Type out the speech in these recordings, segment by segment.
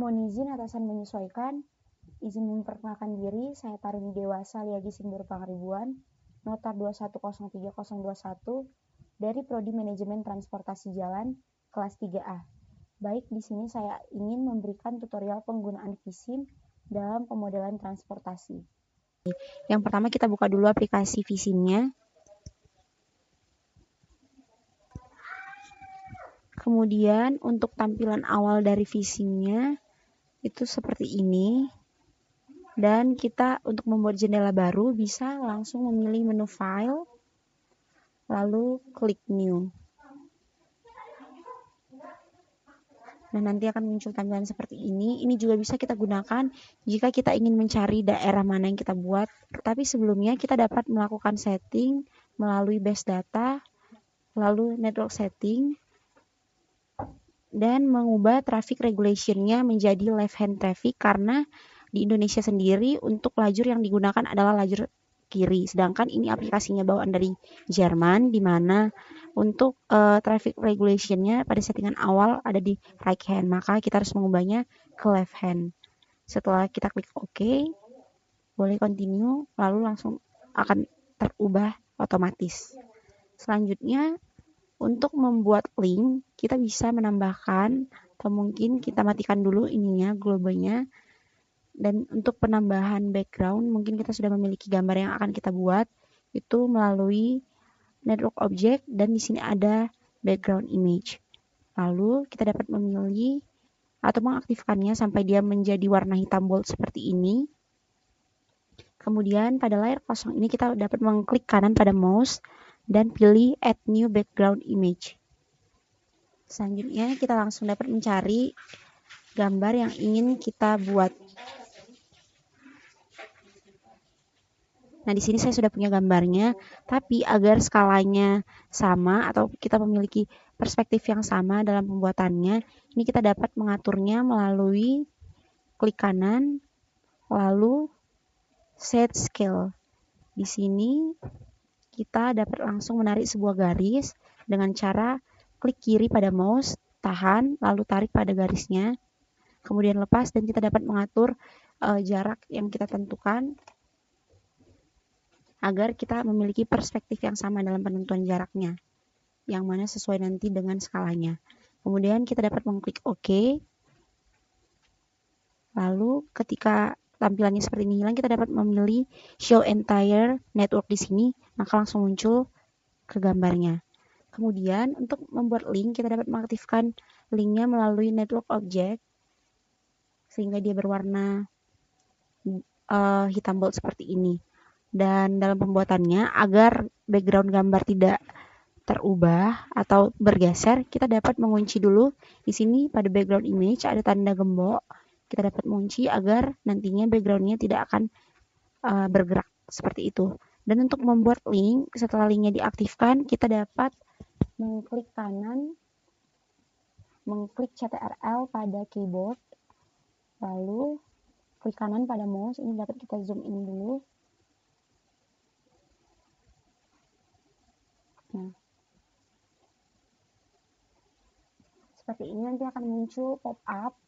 Mohon izin atasan menyesuaikan. Izin memperkenalkan diri, saya Tarini Dewasa Liagi Simbur Pangribuan, Notar 2103021 dari Prodi Manajemen Transportasi Jalan, kelas 3A. Baik, di sini saya ingin memberikan tutorial penggunaan Visim dalam pemodelan transportasi. Yang pertama kita buka dulu aplikasi Visimnya. Kemudian untuk tampilan awal dari Visimnya itu seperti ini. Dan kita untuk membuat jendela baru bisa langsung memilih menu file, lalu klik new. Nah, nanti akan muncul tampilan seperti ini. Ini juga bisa kita gunakan jika kita ingin mencari daerah mana yang kita buat. Tapi sebelumnya kita dapat melakukan setting melalui base data, lalu network setting, dan mengubah traffic regulation-nya menjadi left hand traffic karena di Indonesia sendiri untuk lajur yang digunakan adalah lajur kiri, sedangkan ini aplikasinya bawaan dari Jerman, di mana untuk traffic regulation-nya pada settingan awal ada di right hand, maka kita harus mengubahnya ke left hand. Setelah kita klik OK, boleh continue, lalu langsung akan terubah otomatis. Selanjutnya, untuk membuat link, kita bisa menambahkan, atau mungkin kita matikan dulu ininya, globalnya. Dan untuk penambahan background, mungkin kita sudah memiliki gambar yang akan kita buat itu melalui network object, dan di sini ada background image. Lalu kita dapat memilih atau mengaktifkannya sampai dia menjadi warna hitam bold seperti ini. Kemudian pada layar kosong ini kita dapat mengklik kanan pada mouse dan pilih add new background image. Selanjutnya kita langsung dapat mencari gambar yang ingin kita buat. Nah, di sini saya sudah punya gambarnya, tapi agar skalanya sama atau kita memiliki perspektif yang sama dalam pembuatannya, ini kita dapat mengaturnya melalui klik kanan, lalu set scale. Di sini kita dapat langsung menarik sebuah garis dengan cara klik kiri pada mouse, tahan, lalu tarik pada garisnya, kemudian lepas, dan kita dapat mengatur jarak yang kita tentukan agar kita memiliki perspektif yang sama dalam penentuan jaraknya, yang mana sesuai nanti dengan skalanya. Kemudian kita dapat mengklik OK. Lalu ketika tampilannya seperti ini hilang, kita dapat memilih show entire network di sini, maka langsung muncul ke gambarnya. Kemudian untuk membuat link, kita dapat mengaktifkan linknya melalui network object, sehingga dia berwarna hitam bold seperti ini. Dan dalam pembuatannya, agar background gambar tidak terubah atau bergeser, kita dapat mengunci dulu. Di sini pada background image ada tanda gembok. Kita dapat mengunci agar nantinya backgroundnya tidak akan bergerak seperti itu. Dan untuk membuat link, setelah linknya diaktifkan, kita dapat mengklik kanan, mengklik CTRL pada keyboard, lalu klik kanan pada mouse. Ini dapat kita zoom in dulu. Nah, seperti ini nanti akan muncul pop-up,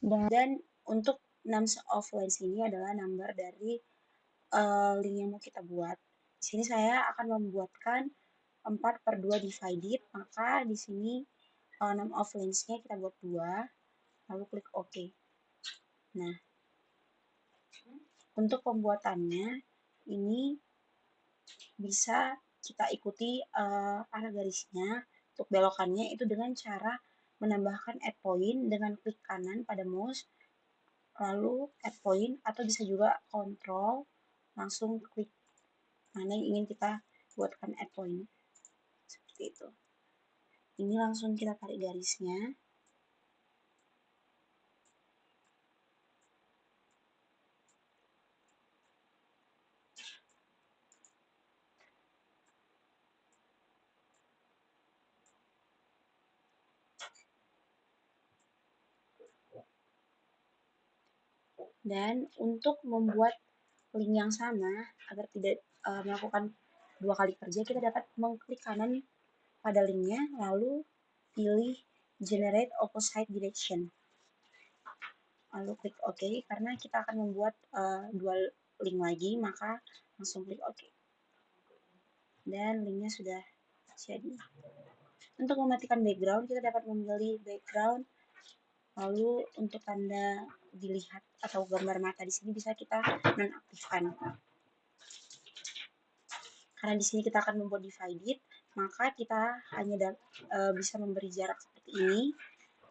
dan untuk nums of lines ini adalah number dari link yang mau kita buat. Di sini saya akan membuatkan 4/2 divided, maka di sini num of lines-nya kita buat 2, lalu klik OK. Nah, untuk pembuatannya ini bisa kita ikuti arah garisnya. Untuk belokannya itu dengan cara menambahkan add point dengan klik kanan pada mouse, lalu add point, atau bisa juga kontrol langsung klik mana yang ingin kita buatkan add point. Seperti itu. Ini langsung kita tarik garisnya. Dan untuk membuat link yang sama agar tidak melakukan 2 kali kerja, kita dapat mengklik kanan pada linknya, lalu pilih generate opposite direction. lalu klik OK karena kita akan membuat dua link lagi, maka langsung klik OK. Dan linknya sudah jadi. Untuk mematikan background, kita dapat memilih background. Lalu untuk tanda dilihat atau gambar mata di sini bisa kita nonaktifkan. Karena di sini kita akan membuat divided, maka kita hanya bisa memberi jarak seperti ini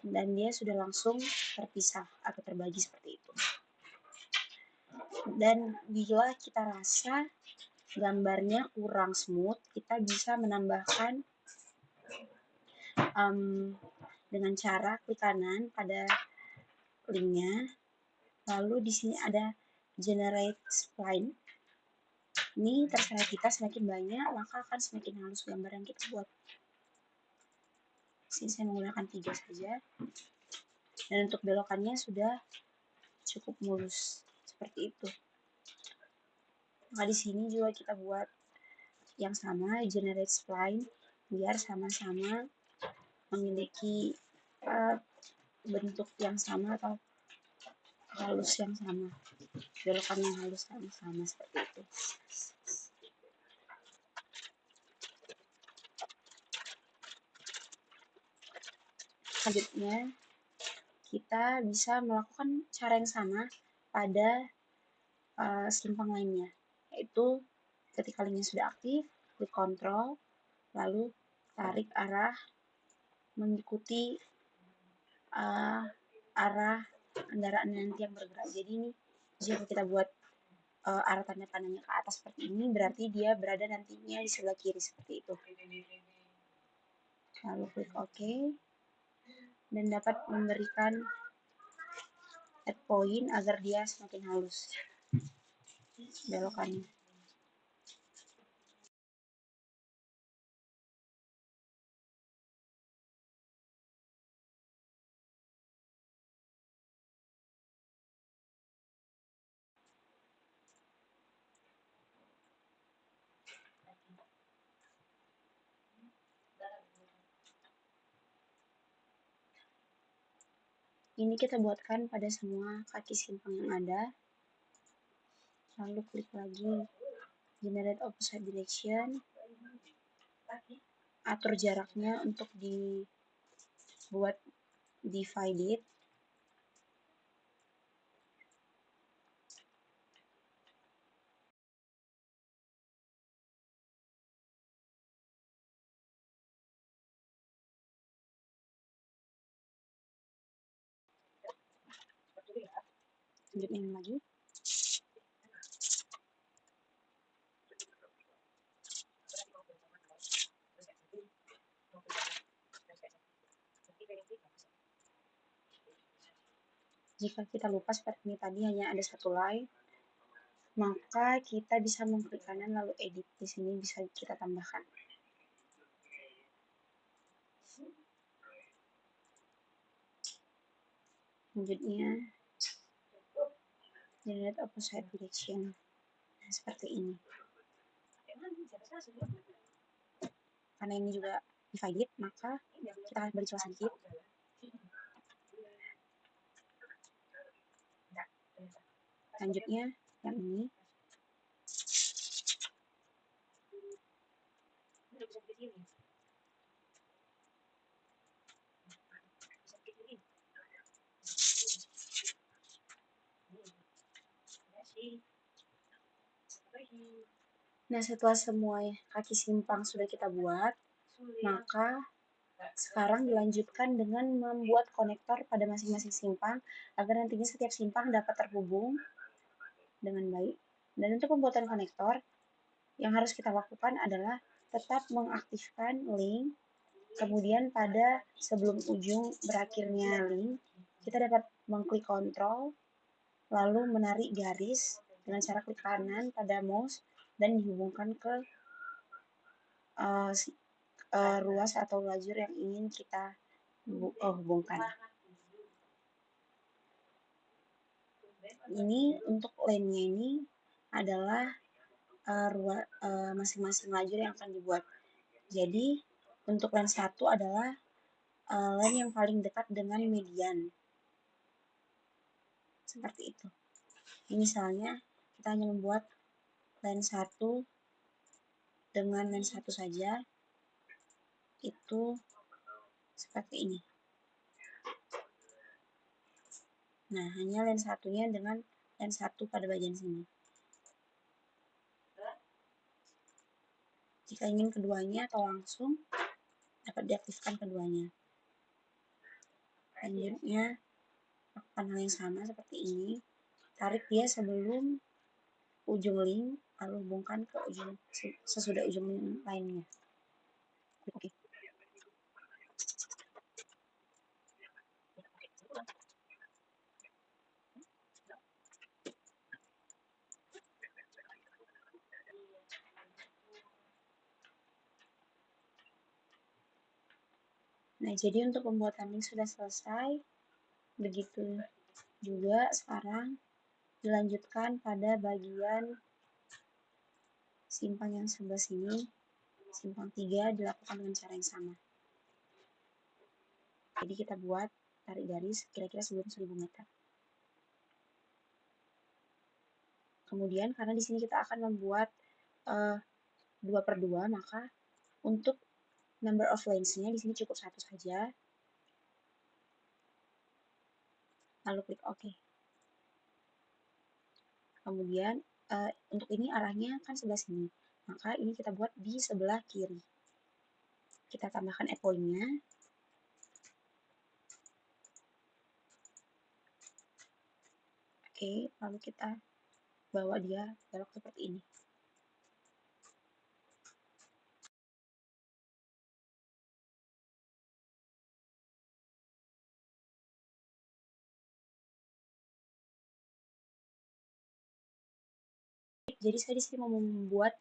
dan dia sudah langsung terpisah atau terbagi seperti itu. Dan bila kita rasa gambarnya kurang smooth, kita bisa menambahkan dengan cara klik kanan pada linknya, lalu di sini ada generate spline. Ini terserah kita, semakin banyak maka akan semakin halus gambar yang kita buat. Sini saya menggunakan 3 saja. Dan untuk belokannya sudah cukup mulus seperti itu. Nah, di sini juga kita buat yang sama, generate spline, biar sama-sama memiliki bentuk yang sama atau halus yang sama, belokan yang halus yang sama seperti itu. Selanjutnya kita bisa melakukan cara yang sama pada simpang lainnya, yaitu ketika linknya sudah aktif, klik kontrol, lalu tarik arah mengikuti arah kendaraan nanti yang bergerak. Jadi ini jika kita buat arah tanda panahnya ke atas seperti ini, berarti dia berada nantinya di sebelah kiri seperti itu. Lalu klik OK dan dapat memberikan add point agar dia semakin halus belokannya. Ini kita buatkan pada semua kaki simpang yang ada. Lalu klik lagi generate opposite direction, atur jaraknya untuk dibuat divided. Lanjutin lagi. Jika kita lupa seperti ini tadi hanya ada satu line, maka kita bisa mengklik kanan lalu edit. Di sini bisa kita tambahkan. Selanjutnya generate opposite direction. Nah, seperti ini. Karena ini juga divided, maka kita akan beri celah sedikit. Selanjutnya yang ini. Nah, setelah semua kaki simpang sudah kita buat, maka sekarang dilanjutkan dengan membuat konektor pada masing-masing simpang agar nantinya setiap simpang dapat terhubung dengan baik. Dan untuk pembuatan konektor, yang harus kita lakukan adalah tetap mengaktifkan link, kemudian pada sebelum ujung berakhirnya link, kita dapat mengklik kontrol, lalu menarik garis dengan cara klik kanan pada mouse dan dihubungkan ke ruas atau lajur yang ingin kita hubungkan. Ini untuk lane-nya ini adalah masing-masing lajur yang akan dibuat. Jadi untuk lane 1 adalah lane yang paling dekat dengan median. seperti itu. Ini misalnya kita hanya membuat lens 1 dengan lens 1 saja, itu seperti ini. Nah, hanya lens satunya dengan lens 1 pada bagian sini. Jika ingin keduanya atau langsung, dapat diaktifkan keduanya. Selanjutnya, lakukan hal yang sama seperti ini. Tarik dia sebelum ujung link, lalu hubungkan ke ujung sesudah ujung link lainnya. Oke. Nah, jadi untuk pembuatan link sudah selesai. Begitu juga sekarang dilanjutkan pada bagian simpang yang sebelah sini. Simpang 3 dilakukan dengan cara yang sama. Jadi kita buat tarik garis kira-kira sebelum 1000 meter. Kemudian karena di sini kita akan membuat 2/2, maka untuk number of lanes-nya di sini cukup 1 saja. Lalu klik OK. Kemudian untuk ini arahnya kan sebelah sini, maka ini kita buat di sebelah kiri. Kita tambahkan epoinnya. Oke, lalu kita bawa dia belok seperti ini. Jadi saya di sini mau membuat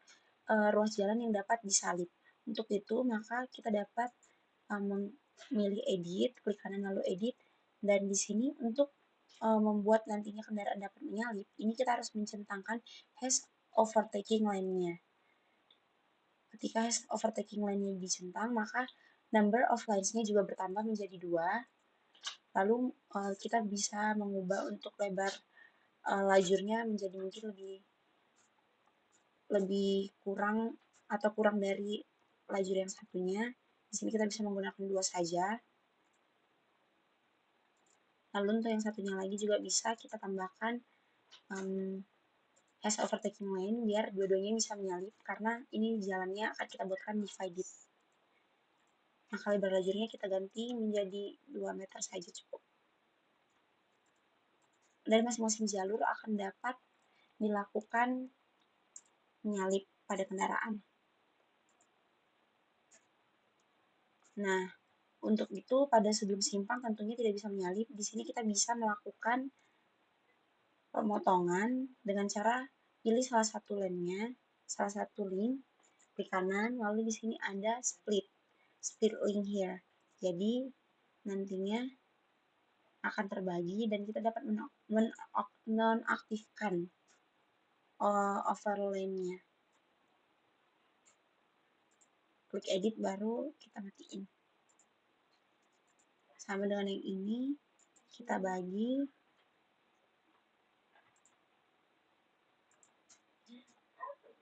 ruas jalan yang dapat disalip. Untuk itu, maka kita dapat memilih edit, klik kanan lalu edit, dan di sini untuk membuat nantinya kendaraan dapat menyalip, ini kita harus mencentangkan hash overtaking line-nya. Ketika hash overtaking line-nya dicentang, maka number of lines-nya juga bertambah menjadi 2. Lalu kita bisa mengubah untuk lebar lajurnya menjadi mungkin lebih kurang atau kurang dari lajur yang satunya. Di sini kita bisa menggunakan 2 saja. Lalu untuk yang satunya lagi juga bisa kita tambahkan hash overtaking lane biar dua-duanya bisa menyalip karena ini jalannya akan kita buatkan divided. Maka lebar lajurnya kita ganti menjadi 2 meter saja cukup. Dan masing-masing jalur akan dapat dilakukan menyalip pada kendaraan. Nah, untuk itu pada sebelum simpang tentunya tidak bisa menyalip. Di sini kita bisa melakukan pemotongan dengan cara pilih salah satu lane-nya, salah satu link, klik kanan, lalu di sini ada split link here. Jadi nantinya akan terbagi dan kita dapat menonaktifkan overlay-nya. Klik edit baru kita matiin. Sama dengan yang ini, kita bagi.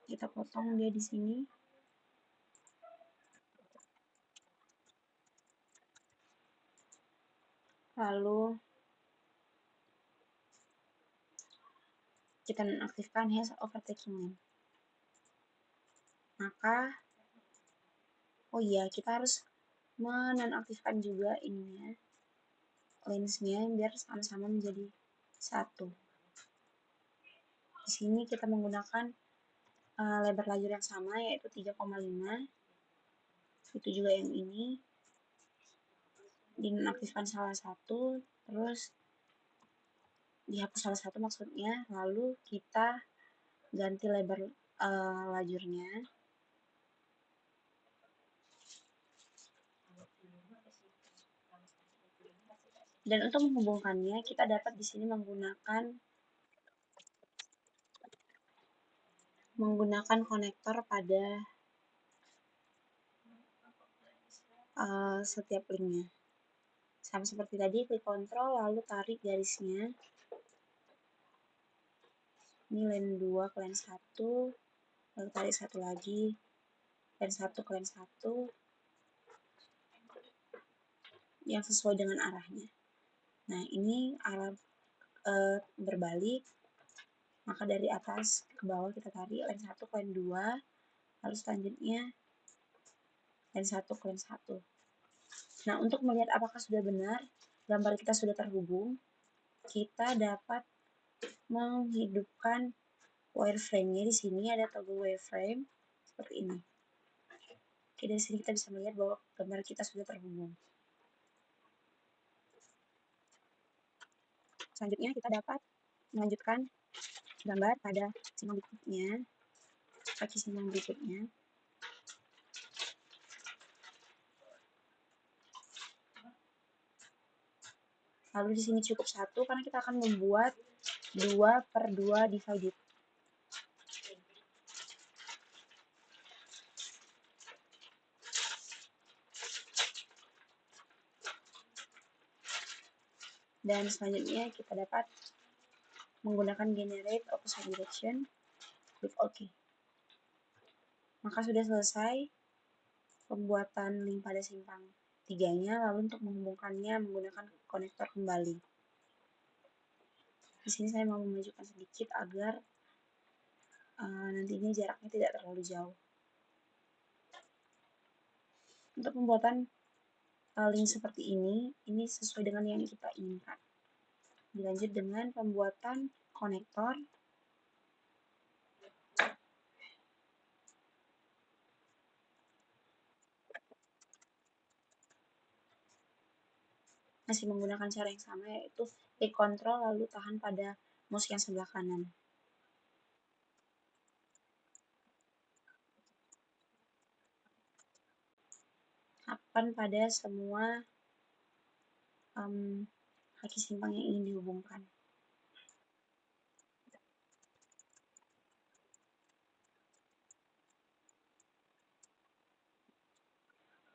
Kita potong dia di sini. Lalu kita nonaktifkan hash overtaking lane. Maka oh iya, kita harus menonaktifkan juga ininya, lens-nya biar sama-sama menjadi satu. Di sini kita menggunakan lebar lajur yang sama yaitu 3,5. Itu juga yang ini. Dinonaktifkan salah satu, terus dihapus salah satu maksudnya, lalu kita ganti lebar lajurnya. Dan untuk menghubungkannya, kita dapat di sini menggunakan konektor pada setiap linknya. Sama seperti tadi, klik kontrol lalu tarik garisnya. Ini lane 2 ke lane 1, lalu tarik satu lagi, lane 1 ke lane 1, yang sesuai dengan arahnya. Nah, ini arah berbalik, maka dari atas ke bawah kita tarik lane 1 ke lane 2, lalu selanjutnya lane 1 ke lane 1. Nah, untuk melihat apakah sudah benar, gambar kita sudah terhubung, kita dapat menghidupkan wireframe-nya. Di sini ada toggle wireframe seperti ini. Oke, dari sini kita bisa melihat bahwa gambar kita sudah terhubung. Selanjutnya kita dapat melanjutkan gambar pada simpang berikutnya, kaki simpang berikutnya. Lalu di sini cukup 1 karena kita akan membuat 2/2 divided. Dan selanjutnya kita dapat menggunakan generate opposite direction, klik OK. Maka sudah selesai pembuatan link pada simpang 3-nya, lalu untuk menghubungkannya menggunakan konektor kembali. Di sini saya mau memajukan sedikit agar nantinya jaraknya tidak terlalu jauh. Untuk pembuatan link seperti ini sesuai dengan yang kita inginkan. Dilanjut dengan pembuatan konektor. Masih menggunakan cara yang sama, yaitu klik Ctrl lalu tahan pada mouse yang sebelah kanan. Tahan pada semua kaki simpang yang ingin dihubungkan.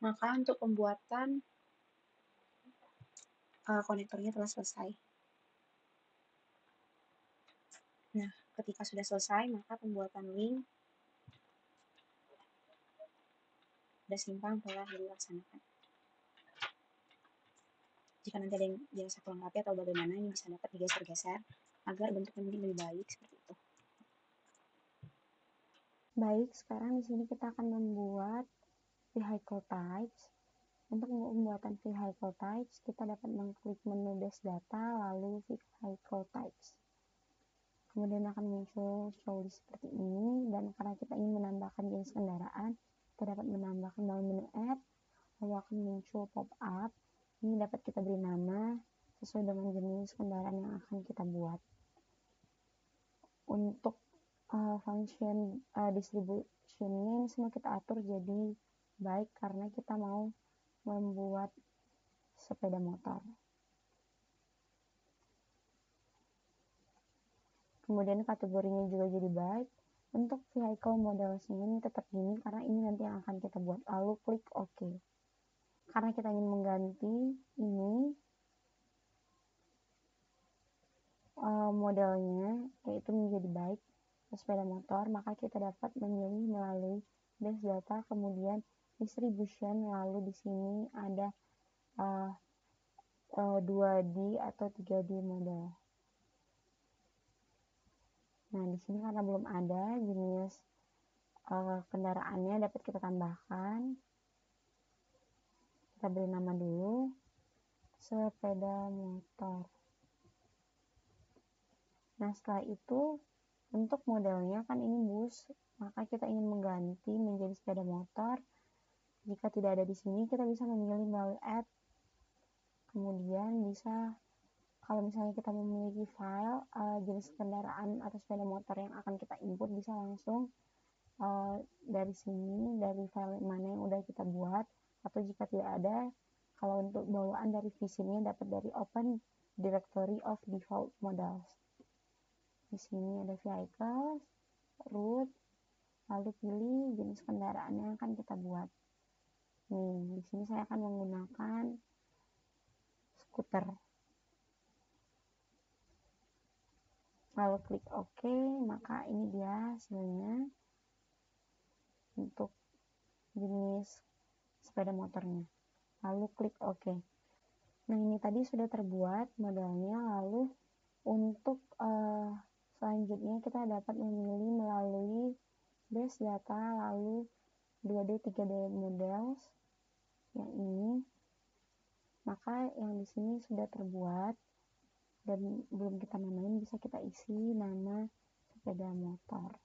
Maka untuk pembuatan konektornya telah selesai. Nah, ketika sudah selesai, maka pembuatan link pada simpang telah dilaksanakan. Jika nanti ada yang dirasa kurang rapi atau bagaimana, ini bisa dapat digeser-geser agar bentuknya menjadi lebih baik seperti itu. Baik, sekarang di sini kita akan membuat vehicle types. Untuk pembuatan vehicle types, kita dapat mengklik menu base data, lalu vehicle types. Kemudian akan muncul show list seperti ini, dan karena kita ingin menambahkan jenis kendaraan, kita dapat menambahkan melalui menu add, lalu akan muncul pop-up. Ini dapat kita beri nama sesuai dengan jenis kendaraan yang akan kita buat. Untuk function distribution-nya ini semua kita atur jadi baik karena kita mau membuat sepeda motor. Kemudian kategorinya juga jadi baik. Untuk vehicle models ini tetap gini karena ini nanti yang akan kita buat. Lalu klik OK. Karena kita ingin mengganti ini modelnya, yaitu menjadi baik sepeda motor, maka kita dapat memilih melalui base data, kemudian distribution, lalu di sini ada 2D atau 3D model. Nah, di sini karena belum ada jenis kendaraannya, dapat kita tambahkan. Kita beri nama dulu sepeda motor. Nah, setelah itu untuk modelnya kan ini bus, maka kita ingin mengganti menjadi sepeda motor. Jika tidak ada di sini, kita bisa memilih melalui add. Kemudian bisa, kalau misalnya kita memiliki file jenis kendaraan atau sepeda motor yang akan kita input, bisa langsung dari sini, dari file mana yang udah kita buat. Atau jika tidak ada, kalau untuk bawaan dari visinnya dapat dari open directory of default models. Di sini ada vehicles, route, lalu pilih jenis kendaraan yang akan kita buat. Nih, di sini saya akan menggunakan skuter. lalu klik OK, maka ini dia hasilnya untuk jenis sepeda motornya. Lalu klik OK. Nah, ini tadi sudah terbuat modelnya. Lalu untuk selanjutnya kita dapat memilih melalui base data, lalu 2D 3D models yang ini. Maka yang di sini sudah terbuat dan belum kita namain, bisa kita isi nama sepeda motor.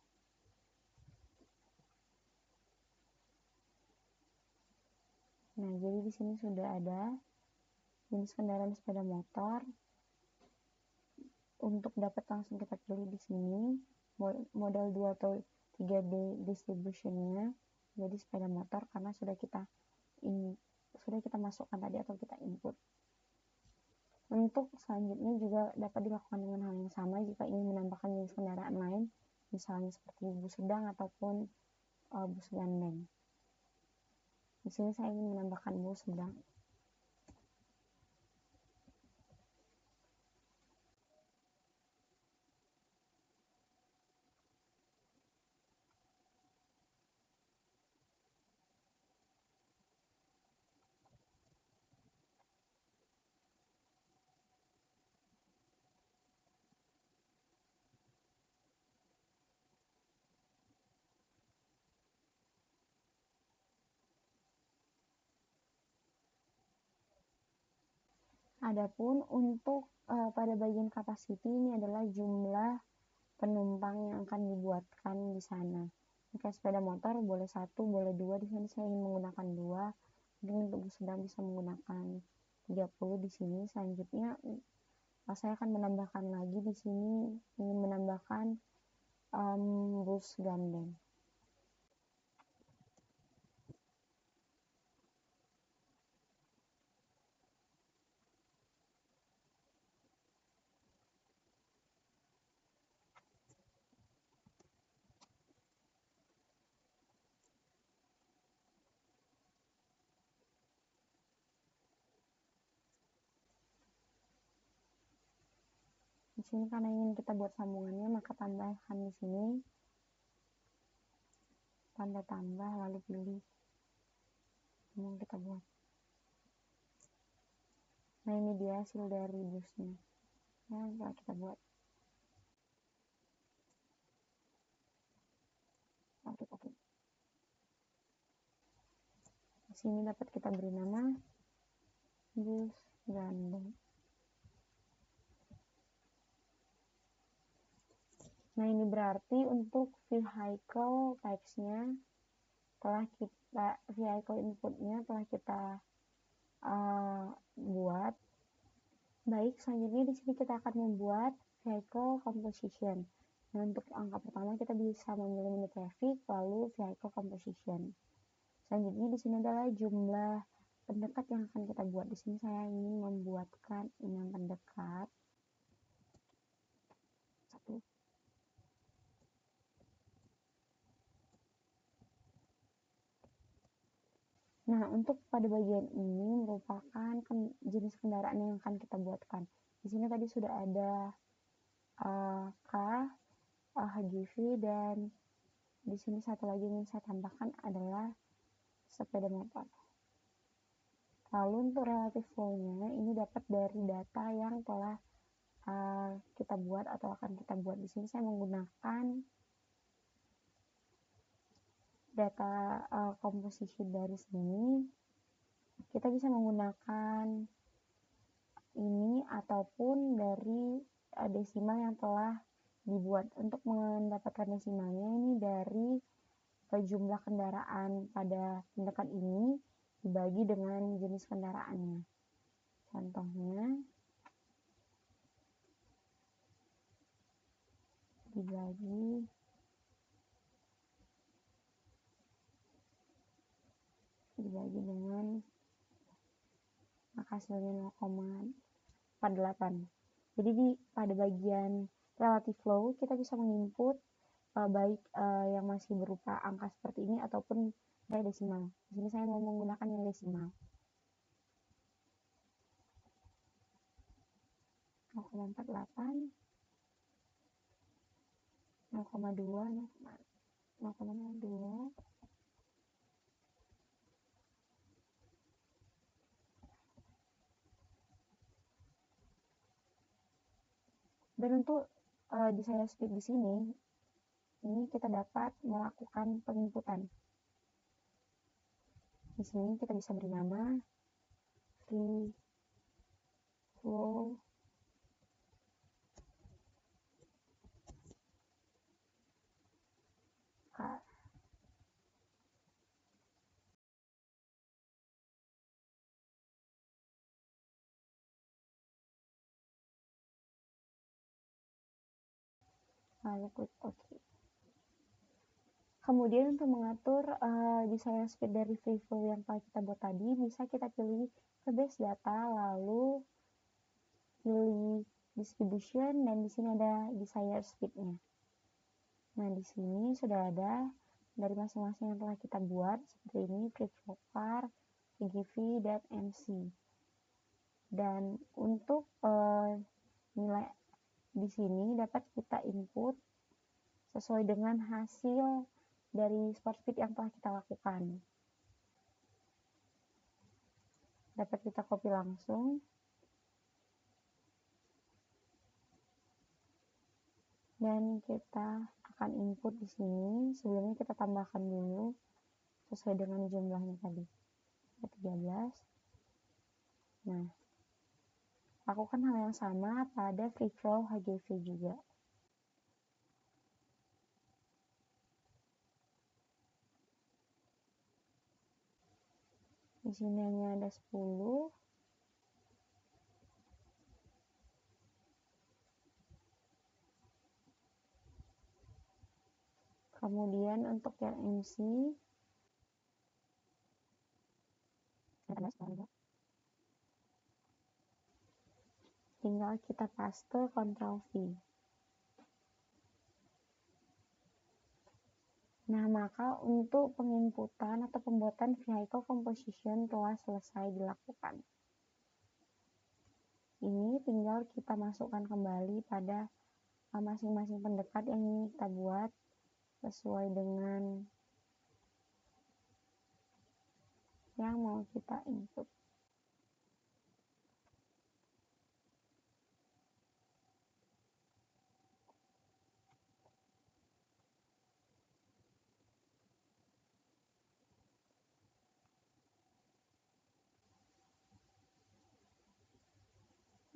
Nah, jadi di sini sudah ada jenis kendaraan sepeda motor. Untuk dapat langsung kita pilih di sini model 2 atau 3D distributionnya jadi sepeda motor karena sudah kita masukkan tadi atau kita input. Untuk selanjutnya juga dapat dilakukan dengan hal yang sama jika ingin menambahkan jenis kendaraan lain, misalnya seperti bus sedang ataupun bus gandeng. Di sini saya ingin menambahkan bus sedang. Adapun untuk pada bagian capacity ini adalah jumlah penumpang yang akan dibuatkan di sana. Jika sepeda motor boleh 1, boleh 2. Di sini saya ingin menggunakan 2. Mungkin untuk bus sedang bisa menggunakan 30 di sini. Selanjutnya saya akan menambahkan lagi di sini, ingin menambahkan bus gandeng. Di sini karena ingin kita buat sambungannya, maka tambahkan di sini tanda tambah lalu pilih yang kita buat. Nah, ini dia hasil dari busnya. Nah, setelah kita buat. Oke. Di sini dapat kita beri nama bus gandeng. Nah, ini berarti untuk vehicle types-nya vehicle input-nya telah kita buat. Baik, selanjutnya di sini kita akan membuat vehicle composition. Nah, untuk angka pertama kita bisa memilih menu traffic, lalu vehicle composition. Selanjutnya di sini adalah jumlah pendekat yang akan kita buat. Di sini saya ingin membuatkan 6 pendekat. 1. Nah, untuk pada bagian ini merupakan jenis kendaraan yang akan kita buatkan. Di sini tadi sudah ada car, HGV, dan di sini satu lagi yang saya tambahkan adalah sepeda motor. Lalu untuk relative flow-nya ini dapat dari data yang telah kita buat atau akan kita buat. Di sini saya menggunakan data komposisi dari sini. Kita bisa menggunakan ini ataupun dari desimal yang telah dibuat. Untuk mendapatkan desimalnya ini dari jumlah kendaraan pada pendekat ini dibagi dengan jenis kendaraannya. Contohnya dibagi dengan maka hasilnya 0,48. Jadi pada bagian relative flow kita bisa menginput baik yang masih berupa angka seperti ini ataupun dari desimal. Di sini saya mau menggunakan yang desimal. 0,48 0,2, 0,02. Dan untuk desire speed di sini, ini kita dapat melakukan penginputan. Di sini kita bisa beri nama free flow car. Lalu klik OK. Kemudian untuk mengatur desire speed dari free flow yang kita buat tadi, bisa kita pilih ke base data, lalu pilih distribution, dan di sini ada desire speed-nya. Nah, di sini sudah ada dari masing-masing yang telah kita buat, seperti ini, free flow car, VGV, dan MC. Dan untuk nilai di sini dapat kita input sesuai dengan hasil dari sport speed yang telah kita lakukan. Dapat kita copy langsung. Dan kita akan input di sini. Sebelumnya kita tambahkan dulu sesuai dengan jumlahnya tadi. 13. Nah, lakukan hal yang sama pada free flow HGV juga. Di sini hanya ada 10. Kemudian untuk yang MC tinggal kita paste Ctrl V. Nah, maka untuk penginputan atau pembuatan vehicle composition telah selesai dilakukan. Ini tinggal kita masukkan kembali pada masing-masing pendekat yang ingin kita buat sesuai dengan yang mau kita input.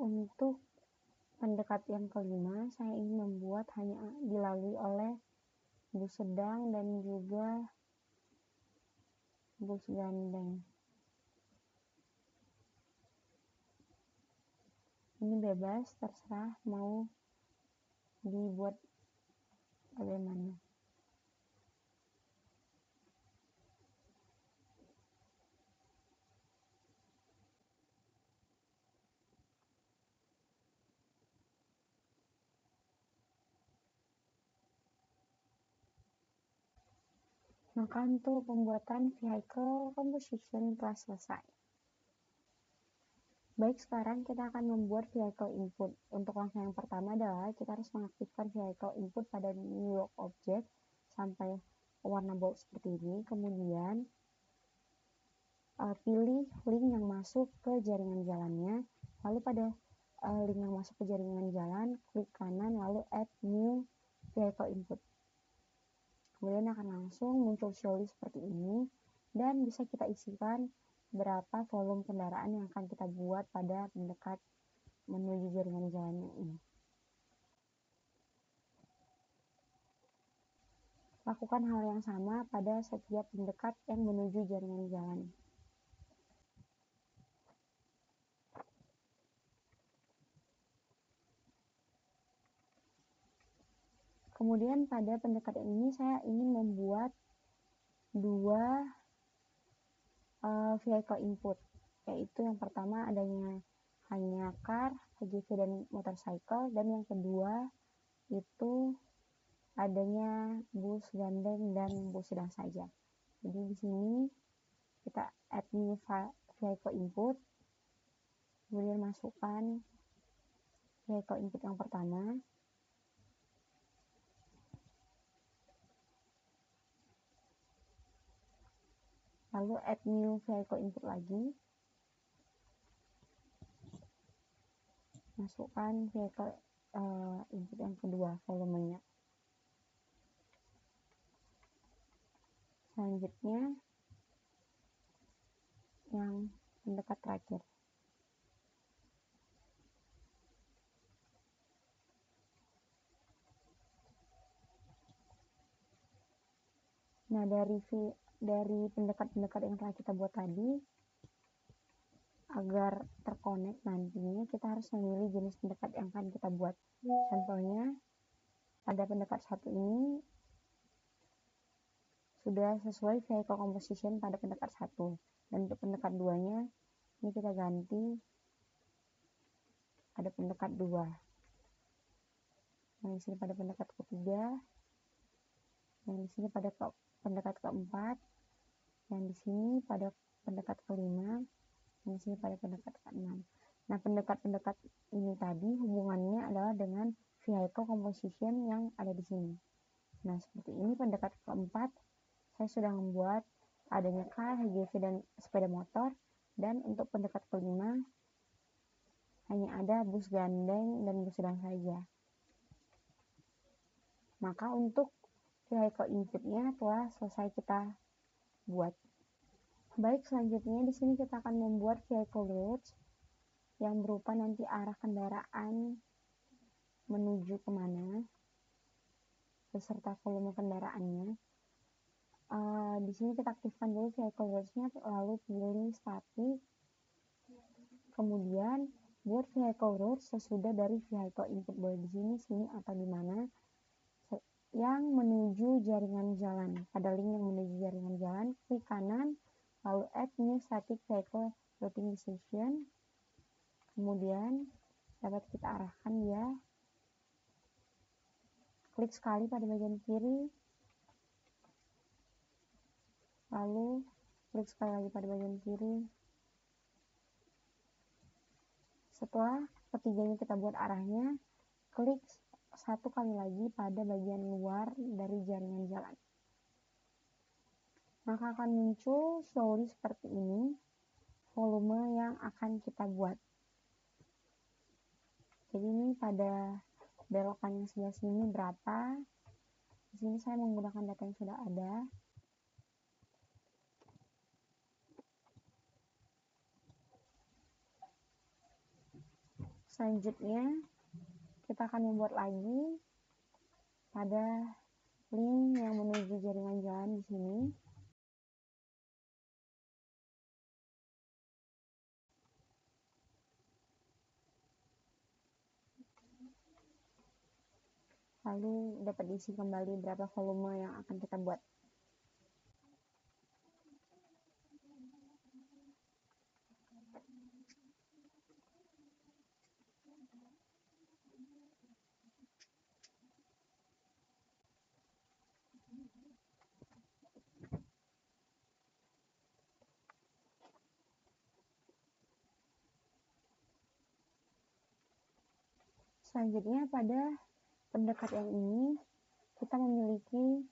Untuk pendekat yang kelima, saya ingin membuat hanya dilalui oleh bus sedang dan juga bus gandeng. Ini bebas, terserah mau dibuat bagaimana. Maka untuk pembuatan vehicle composition telah selesai. Baik, sekarang kita akan membuat vehicle input. Untuk langkah yang pertama adalah kita harus mengaktifkan vehicle input pada new work object sampai warna bold seperti ini. Kemudian pilih link yang masuk ke jaringan jalannya. Lalu pada link yang masuk ke jaringan jalan, klik kanan lalu add new vehicle input. Kemudian akan langsung muncul show list seperti ini, dan bisa kita isikan berapa volume kendaraan yang akan kita buat pada pendekat menuju jaringan jalannya ini. Lakukan hal yang sama pada setiap pendekat yang menuju jaringan jalan. Kemudian pada pendekat ini saya ingin membuat dua vehicle input, yaitu yang pertama adanya hanya car, HGV, dan motorcycle, dan yang kedua itu adanya bus gandeng dan bus sedang saja. Jadi di sini kita add new vehicle input, kemudian masukkan vehicle input yang pertama, lalu add new vehicle input lagi, masukkan vehicle input yang kedua, volumenya. Selanjutnya yang pendekat terakhir. Nah, dari pendekat-pendekat yang telah kita buat tadi, agar terkonek nantinya kita harus memilih jenis pendekat yang akan kita buat. Contohnya, pada pendekat satu ini sudah sesuai vehicle composition pada pendekat satu, dan untuk pendekat duanya ini kita ganti ada pendekat 2. Yang di sini pada pendekat ketiga, yang di sini pada pendekat keempat, yang di sini pada pendekat kelima, yang di sini pada pendekat ke-6. Nah, pendekat-pendekat ini tadi hubungannya adalah dengan vehicle composition yang ada di sini. Nah, seperti ini pendekat keempat, saya sudah membuat adanya car, HGV, dan sepeda motor. Dan untuk pendekat kelima, hanya ada bus gandeng dan bus sedang saja. Maka untuk vehicle inputnya telah selesai kita buat. Baik, selanjutnya di sini kita akan membuat vehicle routes yang berupa nanti arah kendaraan menuju kemana beserta volume kendaraannya. Di sini kita aktifkan dulu vehicle routes-nya, lalu pilih static, kemudian buat vehicle routes sesudah dari vehicle input, boleh di sini atau di mana yang menuju jaringan jalan. Pada link yang menuju jaringan jalan, klik kanan, lalu add new static vehicle routing decision. Kemudian dapat kita arahkan ya. Klik sekali pada bagian kiri, lalu klik sekali lagi pada bagian kiri. Setelah ketiganya kita buat arahnya, klik satu kali lagi pada bagian luar dari jaringan jalan. Maka akan muncul slowly seperti ini volume yang akan kita buat. Jadi ini pada belokan yang sebelah sini berapa. Di sini saya menggunakan data yang sudah ada. Selanjutnya kita akan membuat lagi pada link yang menuju jaringan jalan di sini. Lalu dapat diisi kembali berapa volume yang akan kita buat. Selanjutnya pada pendekat yang ini kita memiliki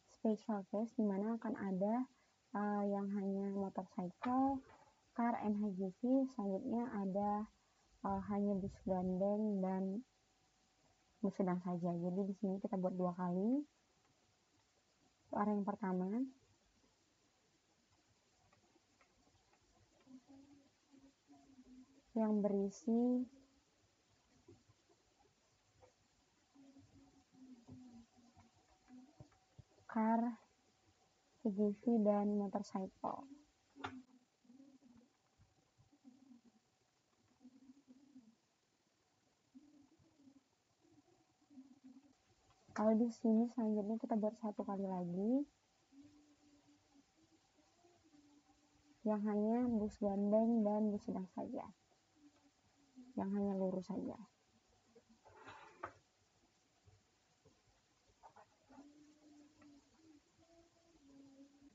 special case di mana akan ada yang hanya motorcycle, car, and HGV. Selanjutnya ada hanya bus gandeng dan bus sedang saja. Jadi di sini kita buat 2 kali. Arah yang pertama, yang berisi car, HGV, dan motorcycle. Kalau di sini selanjutnya kita buat 1 kali lagi yang hanya bus gandeng dan bus sedang saja, yang hanya lurus saja.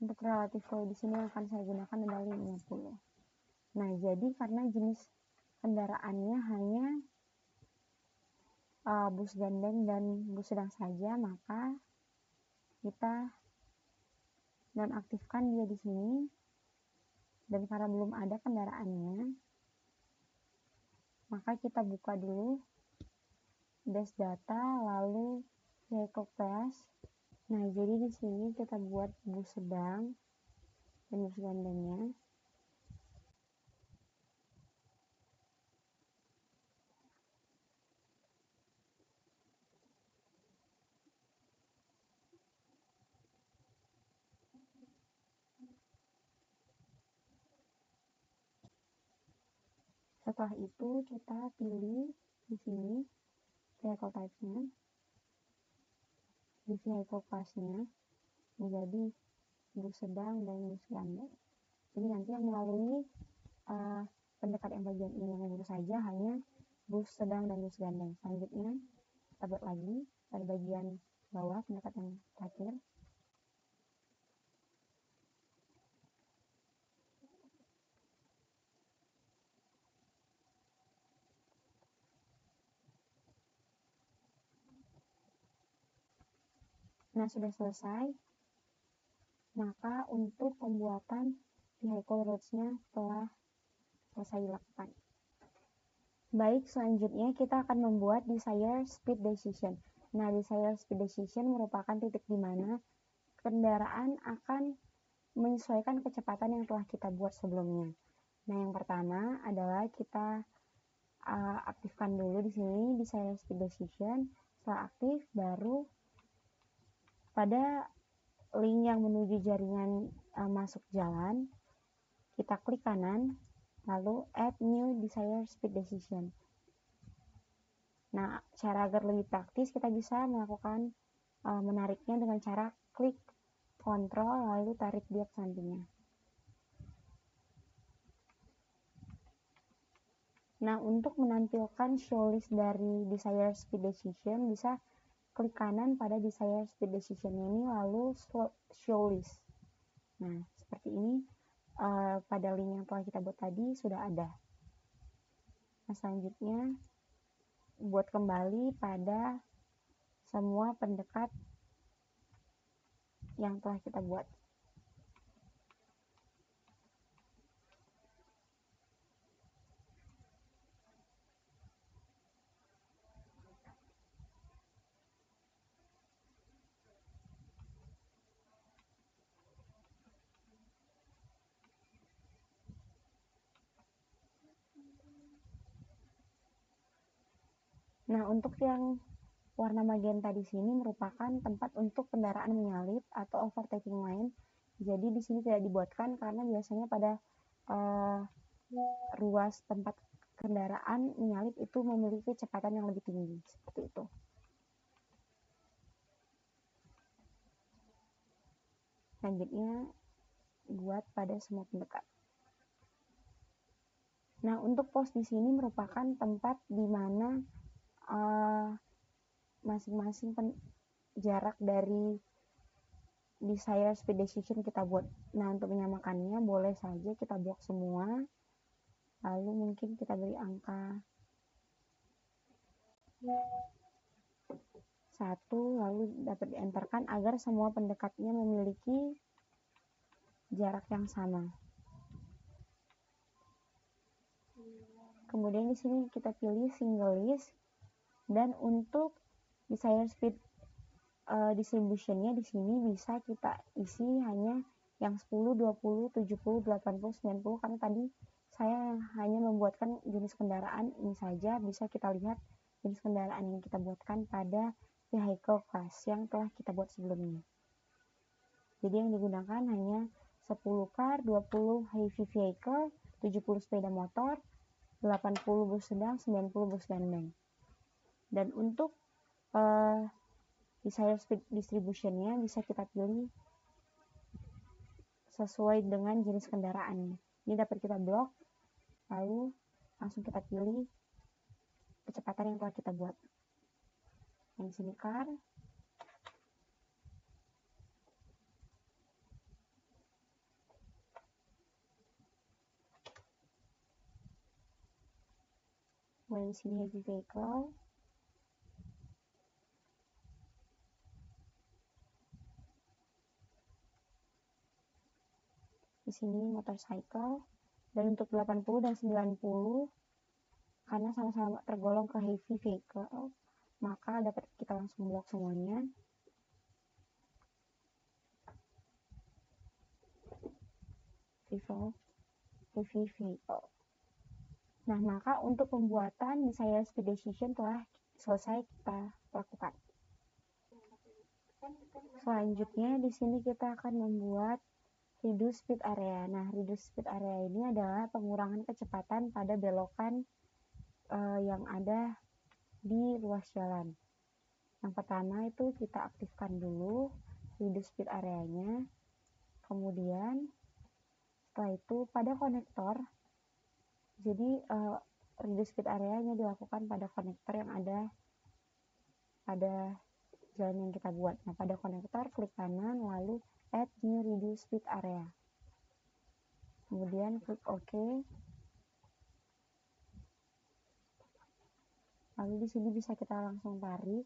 Untuk relatif flow di sini yang akan saya gunakan adalah 50. Nah, jadi karena jenis kendaraannya hanya bus gandeng dan bus sedang saja, maka kita nonaktifkan dia di sini, dan karena belum ada kendaraannya, maka kita buka dulu dash data, lalu vehicle class. Nah, jadi di sini kita buat bus sedang dan bus gandengnya. Setelah itu kita pilih di sini vehicle type-nya, di vehicle class-nya menjadi bus sedang dan bus gandeng. Jadi nanti yang melalui pendekat yang bagian ini yang lurus saja hanya bus sedang dan bus gandeng. Selanjutnya kita buat lagi pada bagian bawah pendekat yang terakhir. Nah, sudah selesai. Maka untuk pembuatan vehicle routes-nya telah selesai dilakukan. Baik, selanjutnya kita akan membuat Desired Speed Decision. Nah, Desired Speed Decision merupakan titik di mana kendaraan akan menyesuaikan kecepatan yang telah kita buat sebelumnya. Nah, yang pertama adalah kita aktifkan dulu di sini Desired Speed Decision. Setelah aktif, baru pada link yang menuju jaringan masuk jalan, kita klik kanan, lalu add new desired speed decision. Nah, cara agar lebih praktis, kita bisa melakukan menariknya dengan cara klik kontrol, lalu tarik dia ke sampingnya. Nah, untuk menampilkan show list dari desired speed decision, bisa klik kanan pada desired speed decision ini, lalu show list. Nah, seperti ini pada link yang telah kita buat tadi sudah ada. Nah, selanjutnya buat kembali pada semua pendekat yang telah kita buat. Nah, untuk yang warna magenta di sini merupakan tempat untuk kendaraan menyalip atau overtaking lane. Jadi di sini tidak dibuatkan karena biasanya pada ruas tempat kendaraan menyalip itu memiliki kecepatan yang lebih tinggi, seperti itu. Selanjutnya buat pada semua pendekat. Nah, untuk pos di sini merupakan tempat di mana masing-masing jarak dari desired speed decision kita buat. Nah, untuk menyamakannya boleh saja kita blok semua, lalu mungkin kita beri angka 1, lalu dapat dienterkan agar semua pendekatnya memiliki jarak yang sama. Kemudian di sini kita pilih single list, dan untuk desired speed distributionnya di sini bisa kita isi hanya yang 10, 20, 70, 80, 90 karena tadi saya hanya membuatkan jenis kendaraan ini saja. Bisa kita lihat jenis kendaraan yang kita buatkan pada vehicle class yang telah kita buat sebelumnya. Jadi yang digunakan hanya 10 car, 20 heavy vehicle, 70 sepeda motor, 80 bus sedang, 90 bus gandeng. Dan untuk desired speed distribution-nya bisa kita pilih sesuai dengan jenis kendaraannya. Ini dapat kita blok, lalu langsung kita pilih kecepatan yang telah kita buat. Yang sini car, kemudian di sini heavy vehicle, di sini motorcycle. Dan untuk 80 dan 90 karena sama-sama tergolong ke heavy vehicle, maka dapat kita langsung blok semuanya. Heavy vehicle. Nah, maka untuk pembuatan Desire Speed Decision telah selesai kita lakukan. Selanjutnya di sini kita akan membuat Reduce Speed Area. Nah, Reduce Speed Area ini adalah pengurangan kecepatan pada belokan yang ada di ruas jalan. Yang pertama itu kita aktifkan dulu Reduce Speed Area-nya. Kemudian setelah itu pada konektor, jadi reduce speed area-nya dilakukan pada konektor yang ada pada jalan yang kita buat. Nah, pada konektor klik kanan lalu add new reduce speed area. Kemudian klik OK. Lalu di sini bisa kita langsung tarik.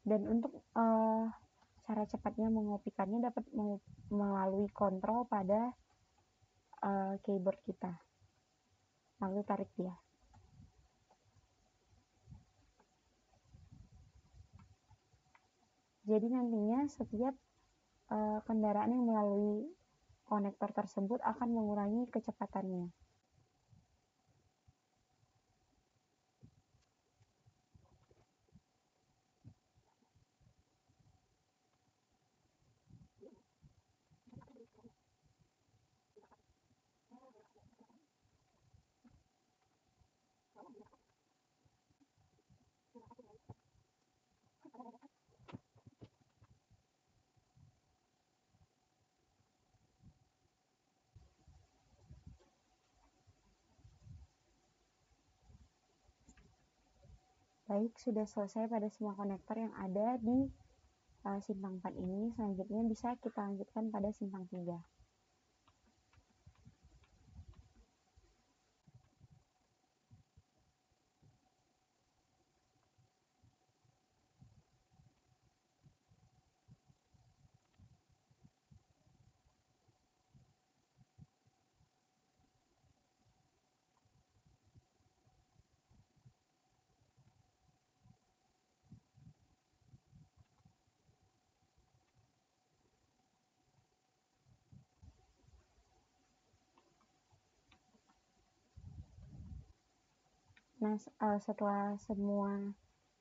Dan untuk cara cepatnya mengopikannya dapat melalui kontrol pada keyboard kita. Lalu tarik dia. Jadi nantinya setiap kendaraan yang melalui konektor tersebut akan mengurangi kecepatannya. Baik, sudah selesai pada semua konektor yang ada di simpang 4 ini. Selanjutnya bisa kita lanjutkan pada simpang 3. Nah, setelah semua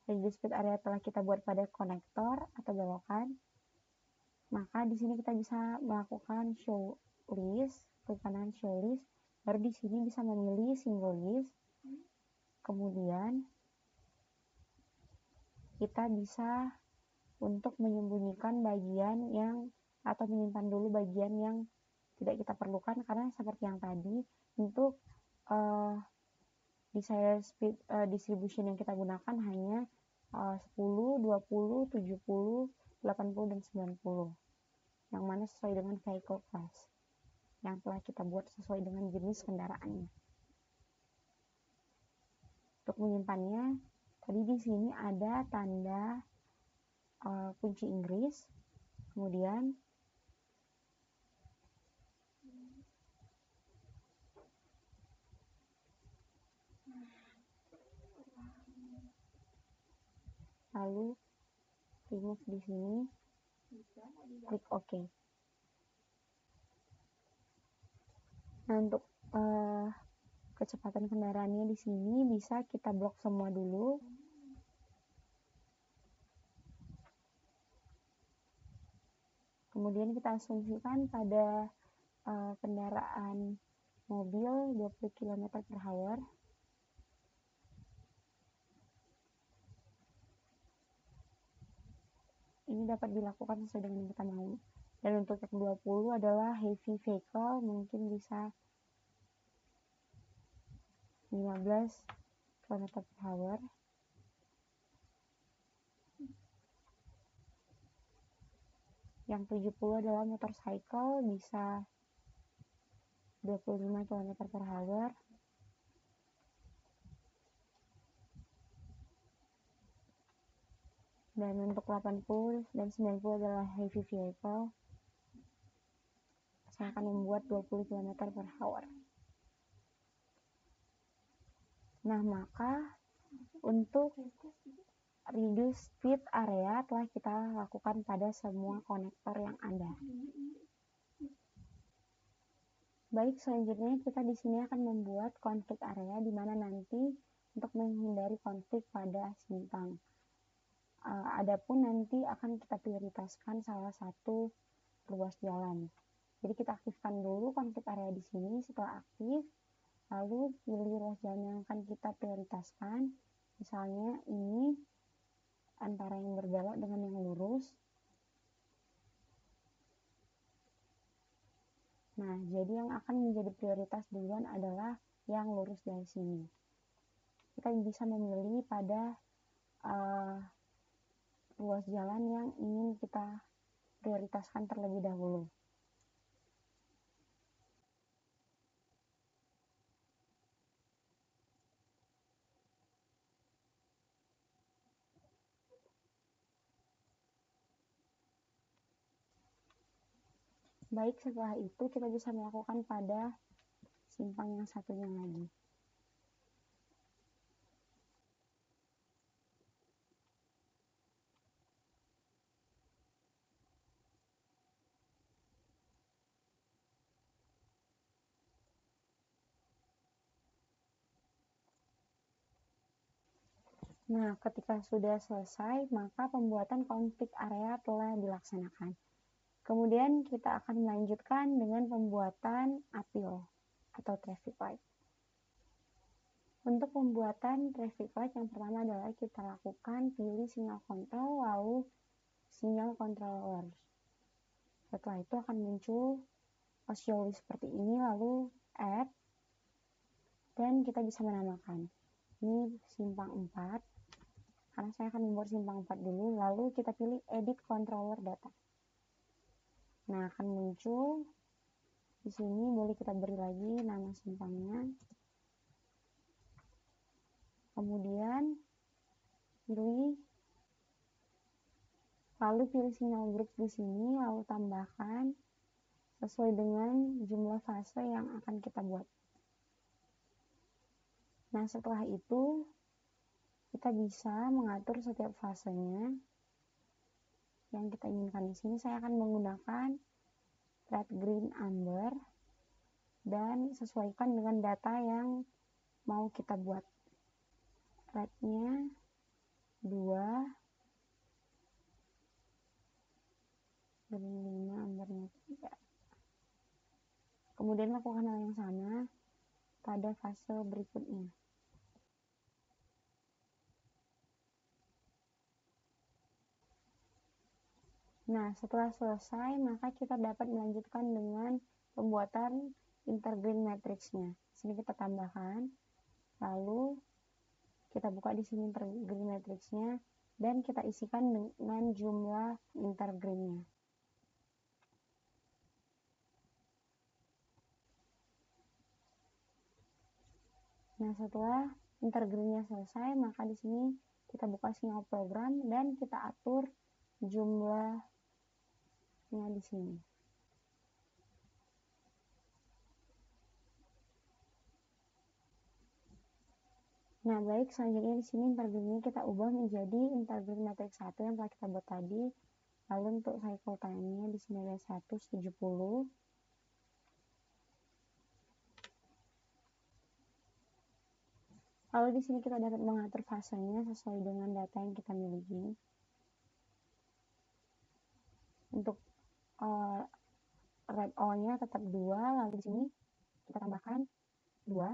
reduce speed area telah kita buat pada konektor atau belokan, maka di sini kita bisa melakukan show list, klik kanan show list, baru di sini bisa memilih single list. Kemudian kita bisa untuk menyembunyikan bagian yang atau menyimpan dulu bagian yang tidak kita perlukan, karena seperti yang tadi untuk Desire Speed Distribution yang kita gunakan hanya 10, 20, 70, 80, dan 90, yang mana sesuai dengan vehicle class yang telah kita buat sesuai dengan jenis kendaraannya. Untuk menyimpannya, tadi di sini ada tanda kunci Inggris, kemudian lalu remove di sini, klik OK. Nah, untuk kecepatan kendaraannya di sini bisa kita blok semua dulu. Kemudian kita asumsikan pada kendaraan mobil 20 km/h. Ini dapat dilakukan sesuai dengan yang kita mau. Dan untuk yang 20 adalah heavy vehicle, mungkin bisa 15 km/h. Yang 70 adalah motorcycle, bisa 25 km/h. Dan untuk 80 dan 90 adalah heavy vehicle. Saya akan membuat 20 km per hour. Nah, maka untuk reduce speed area telah kita lakukan pada semua konektor yang ada. Baik, selanjutnya kita di sini akan membuat konflik area di mana nanti untuk menghindari konflik pada simpang. Adapun nanti akan kita prioritaskan salah satu ruas jalan. Jadi kita aktifkan dulu konflik area di sini. Setelah aktif, lalu pilih ruas jalan yang akan kita prioritaskan. Misalnya ini antara yang berbelok dengan yang lurus. Nah, jadi yang akan menjadi prioritas duluan adalah yang lurus dari sini. Kita bisa memilih pada ruas jalan yang ingin kita prioritaskan terlebih dahulu. Baik, setelah itu kita bisa melakukan pada simpang yang satunya lagi. Nah, ketika sudah selesai, maka pembuatan konflik area telah dilaksanakan. Kemudian kita akan melanjutkan dengan pembuatan appeal atau traffic light. Untuk pembuatan traffic light yang pertama adalah kita lakukan pilih sinyal kontrol lalu sinyal controller. Setelah itu akan muncul show list seperti ini, lalu add, dan kita bisa menamakan. Ini simpang 4. Karena saya akan membuat simpang 4 dulu, lalu kita pilih edit controller data. Nah, akan muncul di sini, boleh kita beri lagi nama simpangnya. Kemudian lalu pilih sinyal group di sini, lalu tambahkan sesuai dengan jumlah fase yang akan kita buat. Nah, setelah itu kita bisa mengatur setiap fasenya yang kita inginkan. Di sini saya akan menggunakan red, green, amber dan sesuaikan dengan data yang mau kita buat. Rednya 2, green 5, ambernya 3. Kemudian lakukan hal yang sama pada fase berikutnya. Nah, setelah selesai, maka kita dapat melanjutkan dengan pembuatan intergreen matrixnya. Sini kita tambahkan, lalu kita buka di sini intergreen matrixnya, dan kita isikan dengan jumlah intergreennya. Nah, setelah intergreennya selesai, maka di sini kita buka sinyal program dan kita atur jumlahnya di sini. Nah, baik, selanjutnya di sini intergreennya kita ubah menjadi intergreen matrix 1 yang telah kita buat tadi. Lalu untuk cycle time-nya di sini ada 170. Lalu di sini kita dapat mengatur fasenya sesuai dengan data yang kita miliki. Untuk red O-nya tetap 2, lalu di sini kita tambahkan 2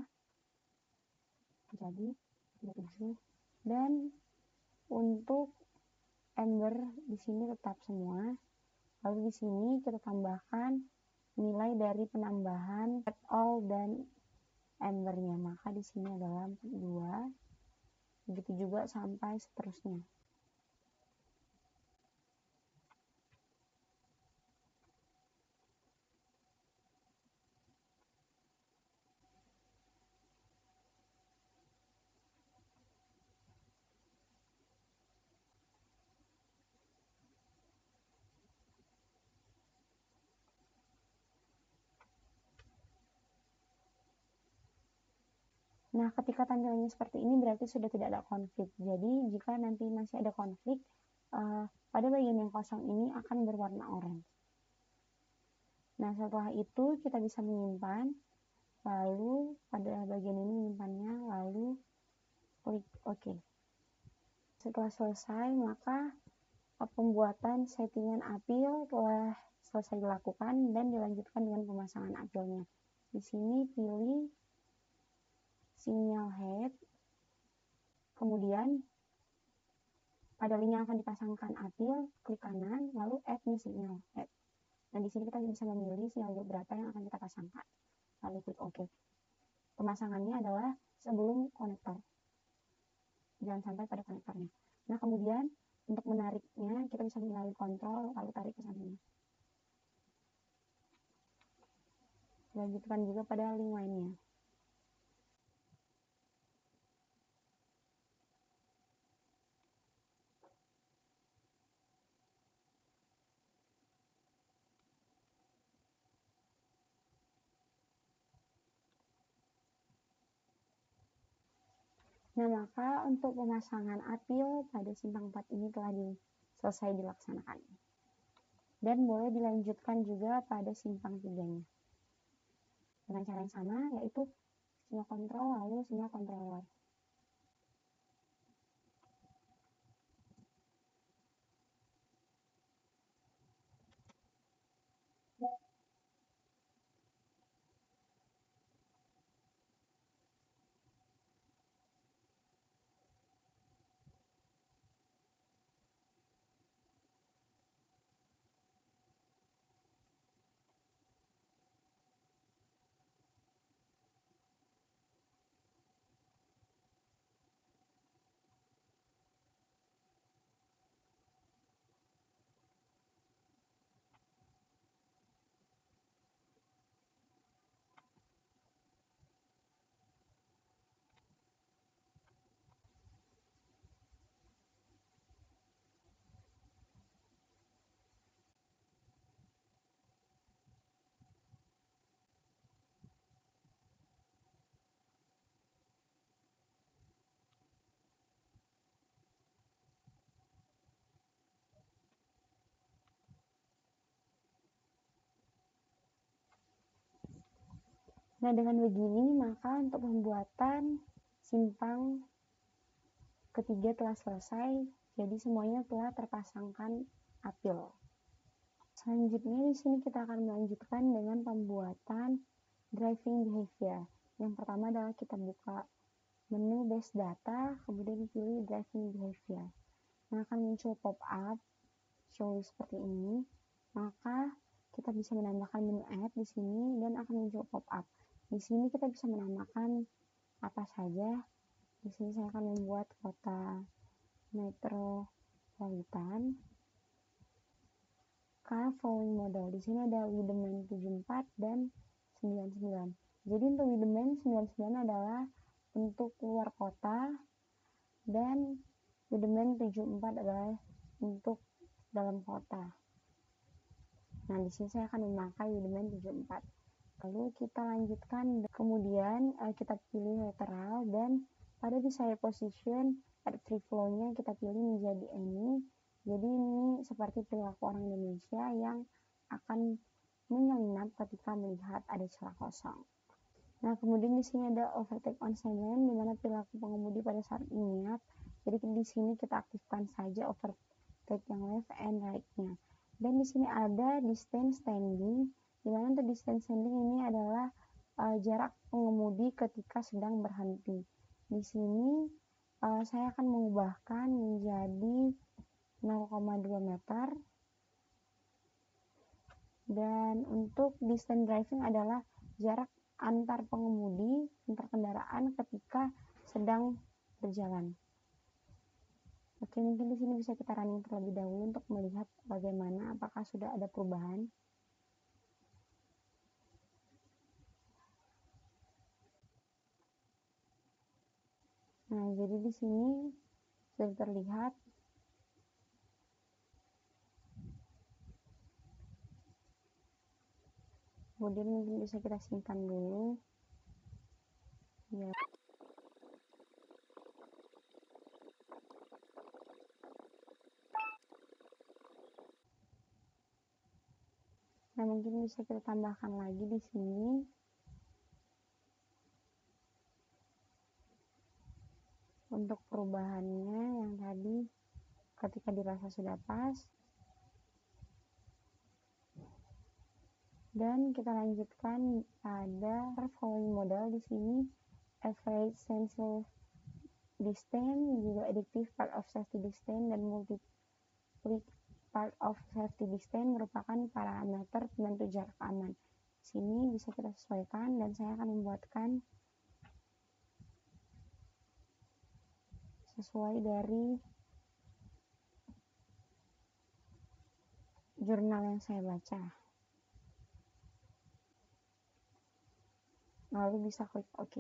jadi 27. Dan untuk amber di sini tetap semua. Lalu di sini kita tambahkan nilai dari penambahan red all dan ambernya, maka di sini adalah 42. Begitu juga sampai seterusnya. Nah, ketika tampilannya seperti ini berarti sudah tidak ada konflik. Jadi, jika nanti masih ada konflik, pada bagian yang kosong ini akan berwarna orange. Nah, setelah itu kita bisa menyimpan, lalu pada bagian ini menyimpannya, lalu klik OK. Setelah selesai, maka pembuatan settingan apil telah selesai dilakukan dan dilanjutkan dengan pemasangan apilnya. Di sini pilih sinyal head, kemudian pada link yang akan dipasangkan apil, klik kanan, lalu add new signal head. Dan di sini kita bisa memilih sinyal berapa yang akan kita pasangkan. Lalu klik OK. Pemasangannya adalah sebelum konektor. Jangan sampai pada konektornya. Nah, kemudian untuk menariknya, kita bisa melalui kontrol, lalu tarik ke samping. Lanjutkan juga pada link lainnya. Nah, maka untuk pemasangan apil pada simpang 4 ini telah selesai dilaksanakan. Dan boleh dilanjutkan juga pada simpang 3-nya. Dengan cara yang sama, yaitu sinyal kontrol lalu sinyal controller. Nah, dengan begini, maka untuk pembuatan simpang ketiga telah selesai, jadi semuanya telah terpasangkan apil. Selanjutnya di sini kita akan melanjutkan dengan pembuatan driving behavior. Yang pertama adalah kita buka menu base data, kemudian pilih driving behavior. Nah, akan muncul pop-up show seperti ini. Maka kita bisa menambahkan menu add di sini dan akan muncul pop-up. Di sini kita bisa menambahkan apa saja. Di sini saya akan membuat kota metropolitan. Car following model. Di sini ada Wiedemann 74 dan 99. Jadi untuk Wiedemann 99 adalah untuk luar kota dan Wiedemann 74 adalah untuk dalam kota. Nah, di sini saya akan memakai Wiedemann 74. Lalu kita lanjutkan, kemudian kita pilih lateral dan pada desired position at free flow-nya kita pilih menjadi any. Jadi ini seperti perilaku orang Indonesia yang akan menyelinap ketika melihat ada celah kosong. Nah, kemudian di sini ada overtake on silent, di mana perilaku pengemudi pada saat menginap. Jadi di sini kita aktifkan saja overtake yang left and right-nya. Dan di sini ada distance standing, di mana untuk distance standing ini adalah jarak pengemudi ketika sedang berhenti. Di sini saya akan mengubahkan menjadi 0,2 meter. Dan untuk distance driving adalah jarak antar pengemudi, antar kendaraan ketika sedang berjalan. Oke, mungkin di sini bisa kita running terlebih dahulu untuk melihat bagaimana apakah sudah ada perubahan. Nah, jadi di sini sudah terlihat kemudian mungkin bisa kita simpan dulu ya. Nah, mungkin bisa kita tambahkan lagi di sini untuk perubahannya yang tadi ketika dirasa sudah pas. Dan kita lanjutkan pada following model di sini, average sensor distance, juga additive part of safety distance, dan multiply part of safety distance merupakan parameter penentu jarak aman. Sini bisa kita sesuaikan dan saya akan membuatkan sesuai dari jurnal yang saya baca. Lalu bisa klik OK.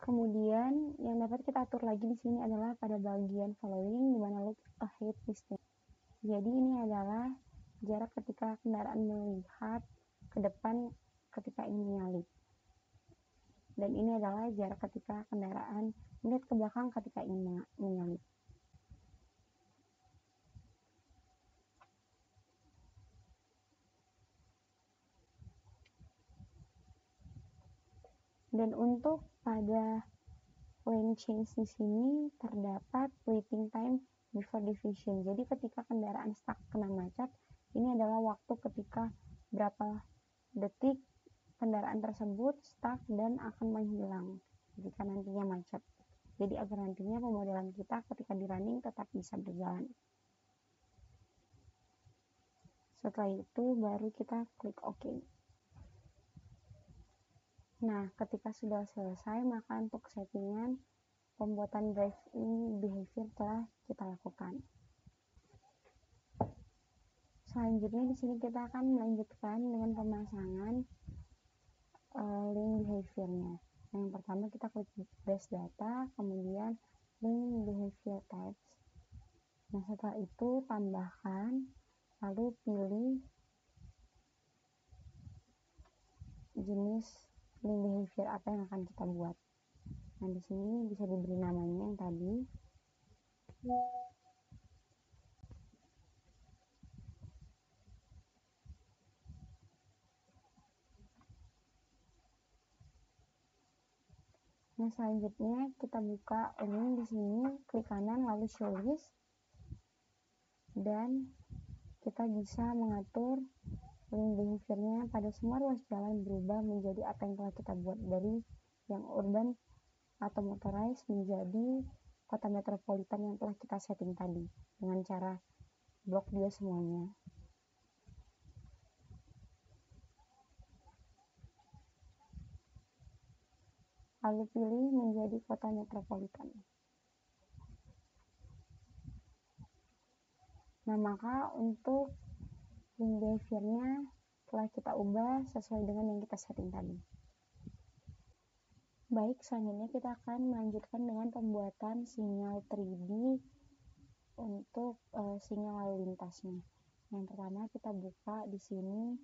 Kemudian yang dapat kita atur lagi di sini adalah pada bagian following, di mana look ahead distance. Jadi ini adalah jarak ketika kendaraan melihat ke depan ketika ingin menyalip. Dan ini adalah jarak ketika kendaraan melihat ke belakang ketika ingin menyalip. Dan untuk pada lane change di sini terdapat waiting time before division. Jadi ketika kendaraan stuck kena macet, ini adalah waktu ketika berapa detik kendaraan tersebut stuck dan akan menghilang jika nantinya macet. Jadi agar nantinya pemodelan kita ketika di running tetap bisa berjalan. Setelah itu baru kita klik OK. Nah, ketika sudah selesai, maka untuk settingan pembuatan drive-in behavior telah kita lakukan. Selanjutnya di sini kita akan melanjutkan dengan pemasangan link behavior-nya. Yang pertama kita klik base data, kemudian link behavior types. Nah, setelah itu tambahkan, lalu pilih jenis link behavior apa yang akan kita buat. Nah, di sini bisa diberi namanya yang tadi. Nah, selanjutnya kita buka link di sini, klik kanan lalu show list, dan kita bisa mengatur link behavior-nya pada semua ruas jalan berubah menjadi apa yang telah kita buat, dari yang urban atau motorized menjadi kota metropolitan yang telah kita setting tadi dengan cara blok dia semuanya. Lalu pilih menjadi kota metropolitan. Nah, maka untuk link behavior-nya telah kita ubah sesuai dengan yang kita setting tadi. Baik, selanjutnya kita akan melanjutkan dengan pembuatan sinyal 3D untuk sinyal lalu lintasnya. Yang pertama kita buka di sini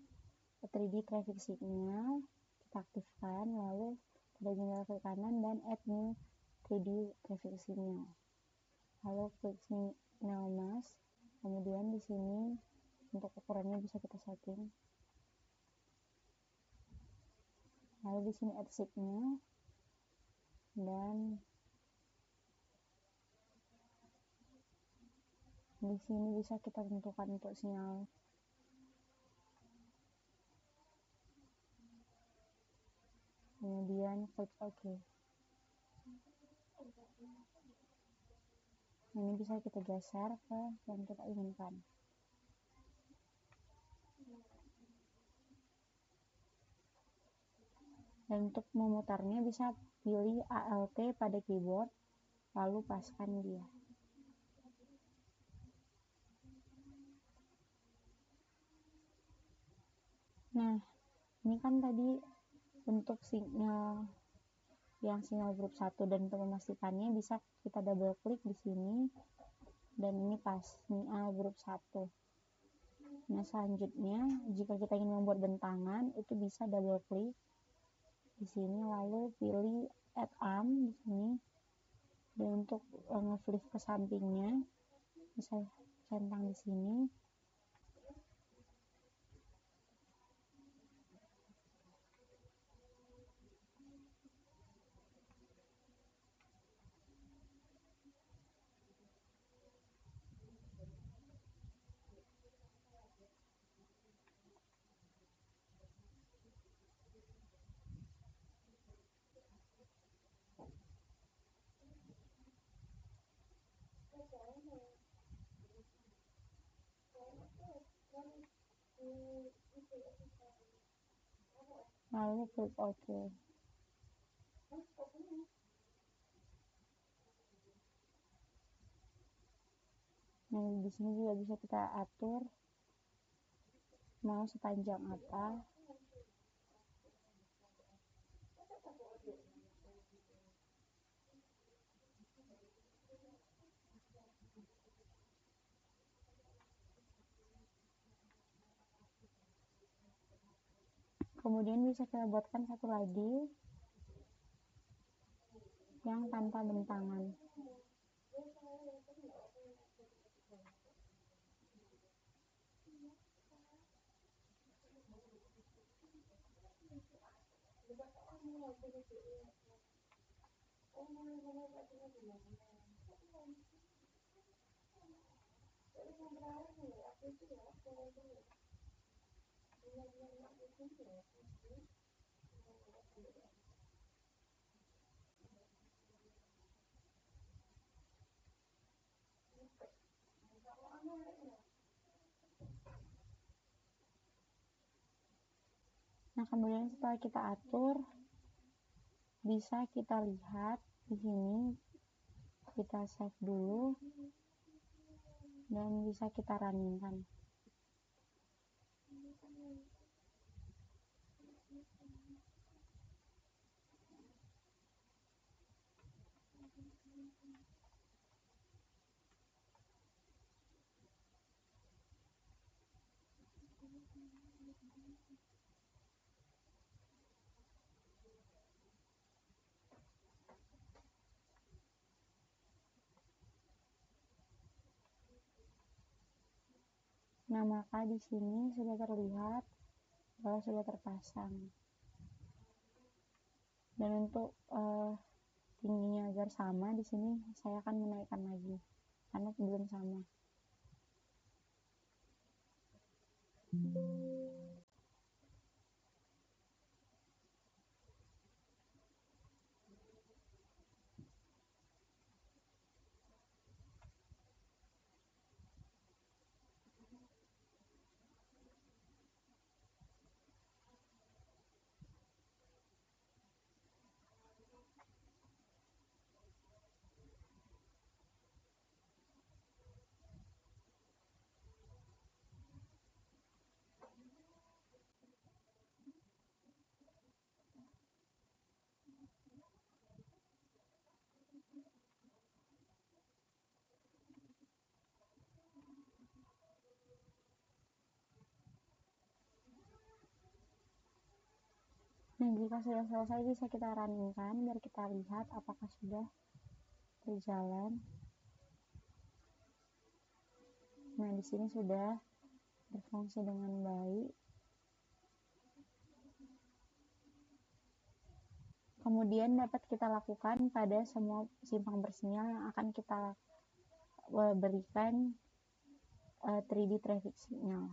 3D traffic signal, kita aktifkan, lalu pada jendela klik kanan dan add new 3D traffic signal. Lalu klik signal mask, kemudian di sini untuk ukurannya bisa kita setting. Lalu di sini add signal, dan di sini bisa kita tentukan untuk sinyal kemudian klik OK. Ini bisa kita geser ke yang kita inginkan. Dan untuk memutarnya bisa pilih ALT pada keyboard, lalu paskan dia. Nah, ini kan tadi untuk sinyal yang sinyal grup 1, dan untuk memastikannya bisa kita double klik di sini, dan ini pas sinyal grup 1. Nah, selanjutnya jika kita ingin membuat bentangan, itu bisa double klik di sini, lalu pilih add arm di sini, dan untuk ngeflip ke sampingnya bisa centang di sini. Lalu klik OK. Nah, di sini juga bisa kita atur mau sepanjang apa. Kemudian bisa kita buatkan satu lagi yang tanpa bentangan. Nah, kemudian setelah kita atur, bisa kita lihat di sini, kita save dulu dan bisa kita runningkan. Nah, maka di sini sudah terlihat bahwa sudah terpasang. Dan untuk tingginya agar sama, di sini saya akan menaikkan lagi karena belum sama. Nah, jika sudah selesai bisa kita runningkan biar kita lihat apakah sudah berjalan. Nah, di sini sudah berfungsi dengan baik. Kemudian dapat kita lakukan pada semua simpang bersinyal yang akan kita berikan 3D traffic signal.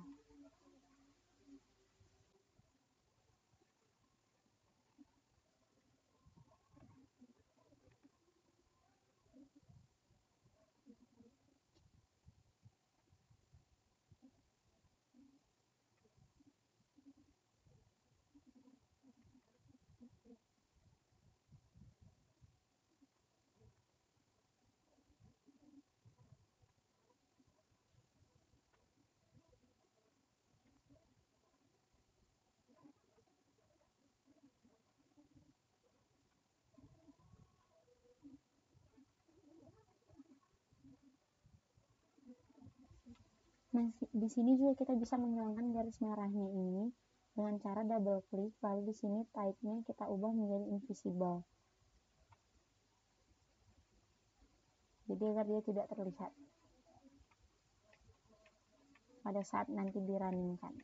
Nah, di sini juga kita bisa menghilangkan garis merahnya ini dengan cara double klik, lalu di sini type-nya kita ubah menjadi invisible. Jadi agar dia tidak terlihat pada saat nanti dirunningkan.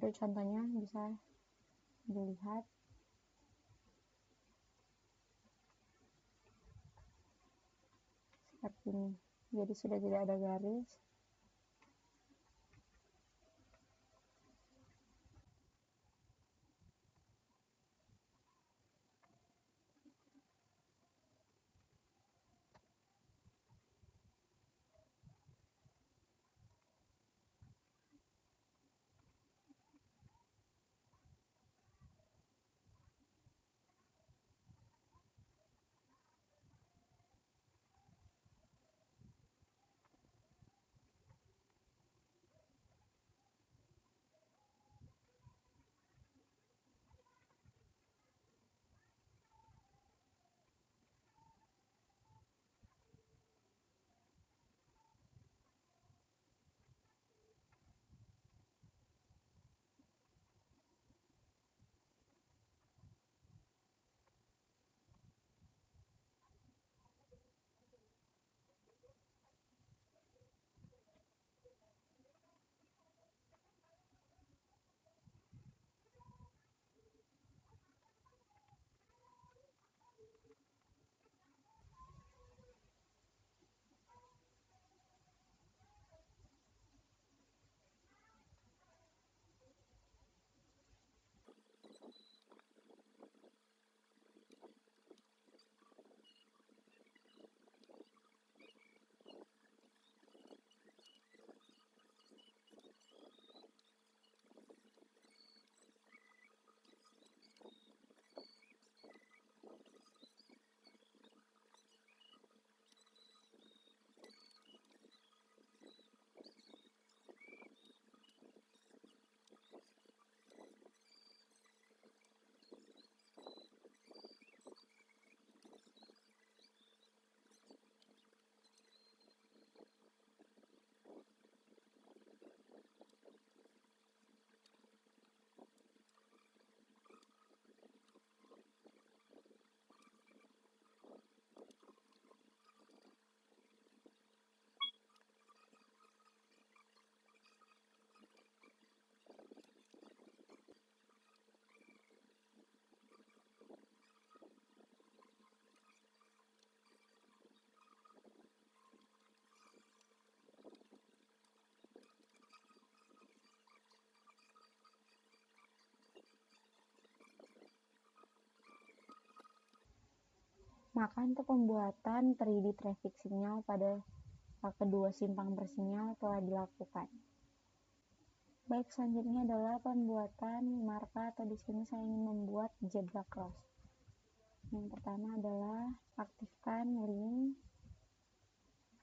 Untuk contohnya bisa dilihat seperti ini. Jadi sudah tidak ada garis. Maka untuk pembuatan 3D traffic signal pada kedua simpang bersinyal telah dilakukan. Baik, selanjutnya adalah pembuatan marka, atau di sini saya ingin membuat zebra cross. Yang pertama adalah aktifkan link,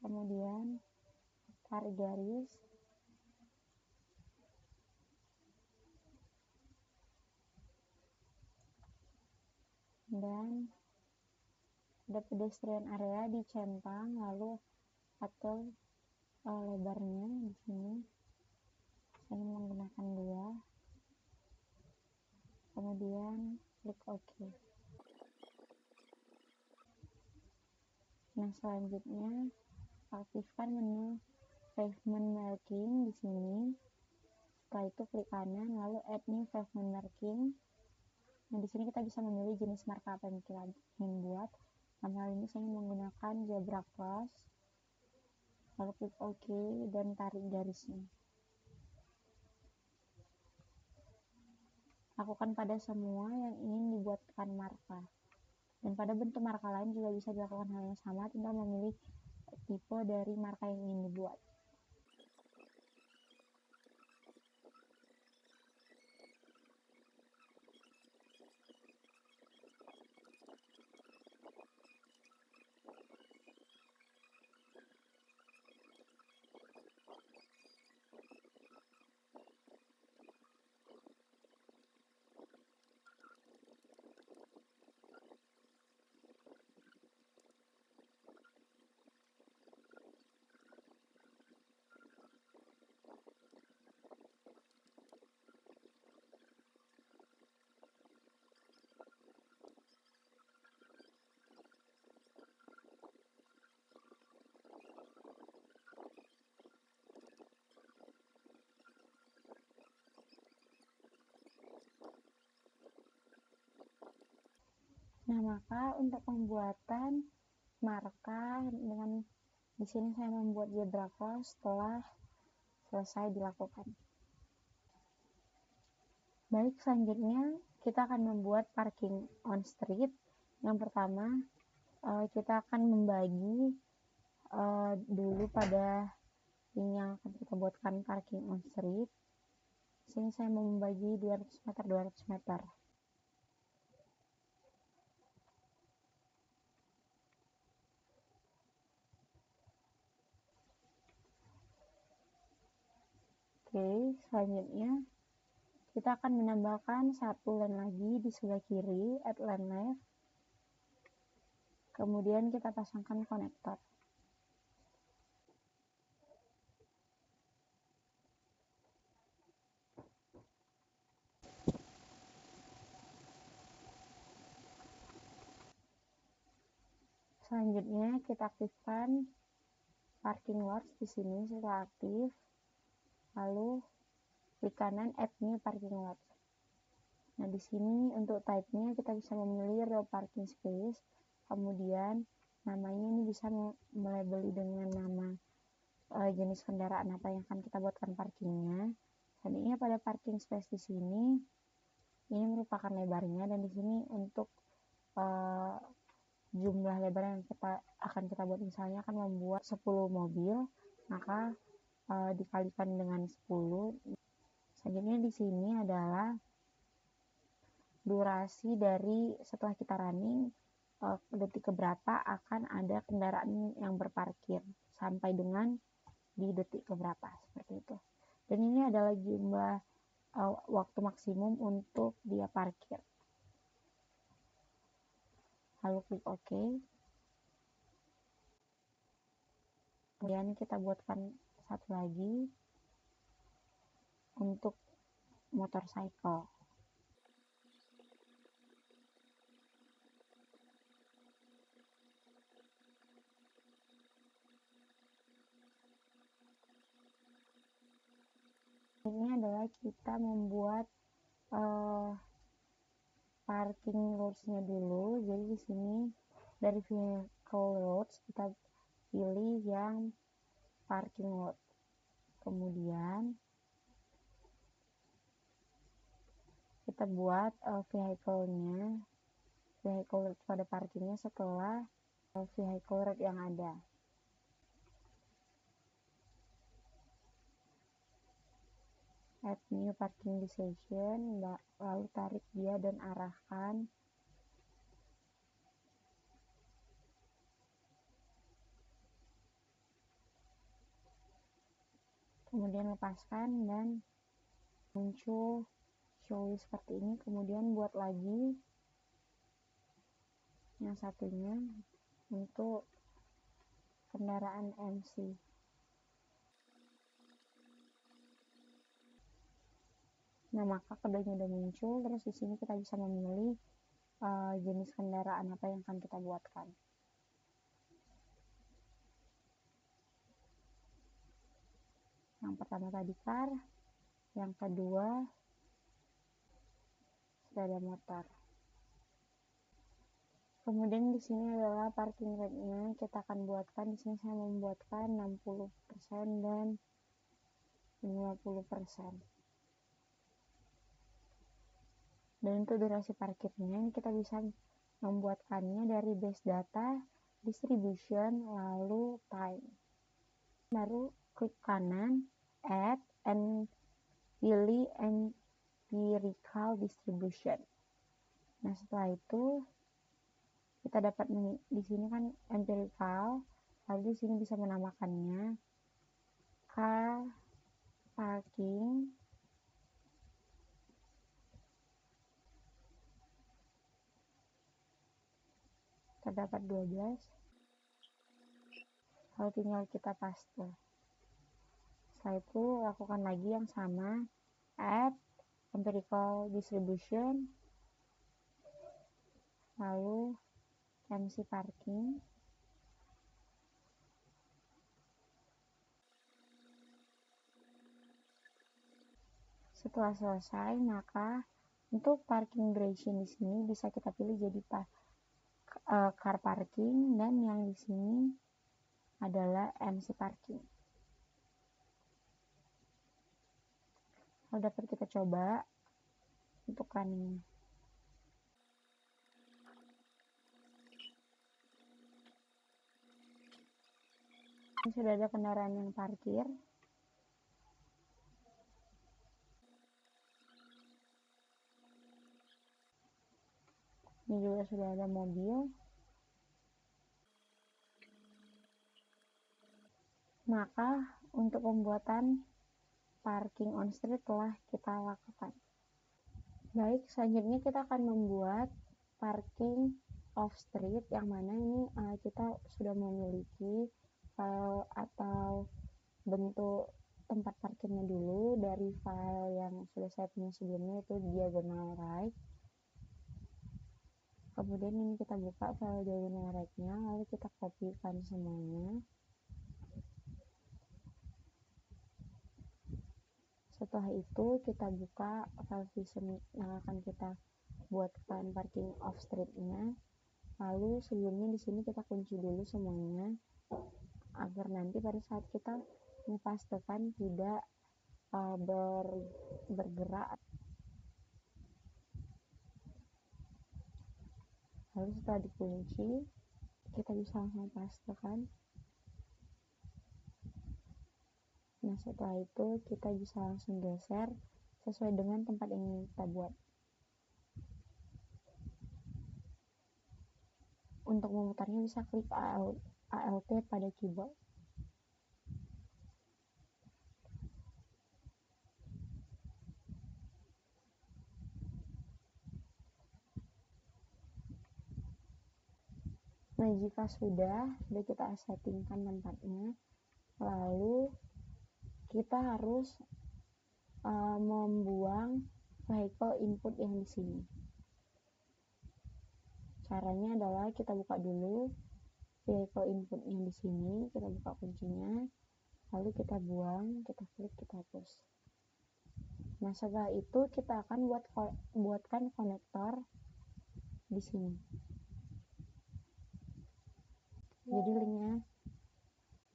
kemudian tarik garis, dan ada pedestrian area dicentang, lalu atur lebarnya di sini. Saya menggunakan 2. Kemudian klik OK. Nah, selanjutnya aktifkan menu pavement marking di sini. Setelah itu klik kanan, lalu add new pavement marking. Nah, di sini kita bisa memilih jenis marka apa yang kita ingin buat. Dalam hal ini saya ingin menggunakan zebra cross. Lalu klik OK dan tarik garisnya. Lakukan pada semua yang ingin dibuatkan marka. Dan pada bentuk marka lain juga bisa dilakukan hal yang sama, tinggal memilih tipe dari marka yang ingin dibuat. Nah, maka untuk pembuatan marka dengan di sini saya membuat zebra cross setelah selesai dilakukan. Baik, selanjutnya kita akan membuat parking on street. Yang pertama, kita akan membagi dulu pada ini yang akan kita buatkan parking on street. Di sini saya mau membagi 200 meter 200 meter. Oke, selanjutnya kita akan menambahkan satu lane lagi di sebelah kiri, add lane left. Kemudian kita pasangkan konektor. Selanjutnya kita aktifkan parking lots di sini. Setelah aktif, lalu klik kanan add new parking lot. Nah, di sini untuk type-nya kita bisa memilih row parking space. Kemudian namanya ini bisa melabeli dengan nama jenis kendaraan apa yang akan kita buatkan parkingnya. Selanjutnya pada parking space di sini ini merupakan lebarnya, dan di sini untuk jumlah lebar yang akan kita buat, misalnya akan membuat 10 mobil, maka dikalikan dengan 10. Selanjutnya di sini adalah durasi dari setelah kita running detik keberapa akan ada kendaraan yang berparkir sampai dengan di detik keberapa, seperti itu. Dan ini adalah jumlah waktu maksimum untuk dia parkir. Lalu klik OK. Kemudian kita buatkan satu lagi untuk motorcycle. Ini adalah kita membuat parking roads-nya dulu. Jadi di sini dari vehicle roads kita pilih yang parking lot. Kemudian kita buat vehicle road pada parkingnya setelah vehicle road yang ada. Add new parking decision, lalu tarik dia dan arahkan kemudian lepaskan dan muncul show seperti ini. Kemudian buat lagi yang satunya untuk kendaraan MC. Nah, maka keduanya udah muncul. Terus di sini kita bisa memilih jenis kendaraan apa yang akan kita buatkan. Yang pertama tadi car, yang kedua sepeda motor. Kemudian di sini adalah parking rate-nya. Kita akan buatkan, di sini saya membuatkan 60% dan 50%. Dan untuk durasi parkirnya kita bisa membuatkannya dari base data, distribution, lalu time. Baru klik kanan, add, and pilih empirical distribution. Nah, setelah itu kita dapat di sini kan empirical, lalu di sini bisa menamakannya car parking terdapat 12. Lalu tinggal kita paste. Setelah itu lakukan lagi yang sama, add empirical distribution, lalu MC parking. Setelah selesai, maka untuk parking duration di sini bisa kita pilih jadi car parking, dan yang di sini adalah MC parking. Lalu dapat kita coba untuk runningnya. Ini sudah ada kendaraan yang parkir. Ini juga sudah ada mobil. Maka untuk pembuatan parking on street telah kita lakukan. Baik, selanjutnya kita akan membuat parking off street, yang mana ini kita sudah memiliki file atau bentuk tempat parkirnya dulu dari file yang sudah saya punya sebelumnya, itu diagonal right. Kemudian ini kita buka file diagonal right-nya, lalu kita kopikan semuanya. Setelah itu kita buka file vision yang akan kita buatkan parking off street-nya. Lalu sebelumnya di sini kita kunci dulu semuanya agar nanti pada saat kita mepastekan tidak bergerak. Lalu setelah dikunci, kita bisa langsung pastekan. Nah, setelah itu kita bisa langsung geser sesuai dengan tempat yang ingin kita buat. Untuk memutarnya bisa klik ALT pada keyboard. Nah, jika sudah kita settingkan tempatnya, lalu kita harus membuang vehicle input yang di sini. Caranya adalah kita buka dulu vehicle input yang di sini, kita buka kuncinya, lalu kita buang, kita klik, kita hapus. Nah, setelah itu kita akan buatkan konektor di sini. Jadi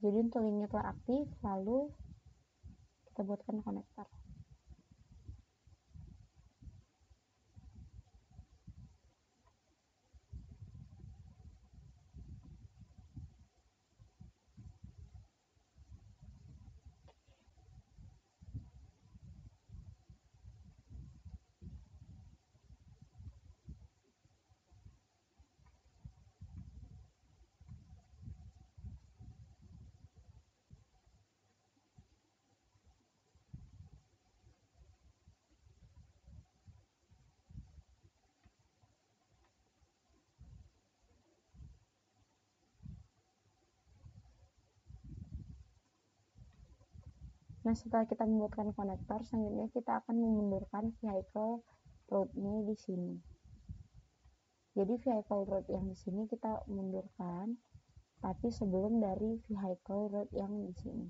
untuk linknya telah aktif, lalu kita buatkan konektor. Nah, setelah kita membuatkan konektor, selanjutnya kita akan memundurkan vehicle route-nya di sini. Jadi vehicle route yang di sini kita mundurkan, tapi sebelum dari vehicle route yang di sini.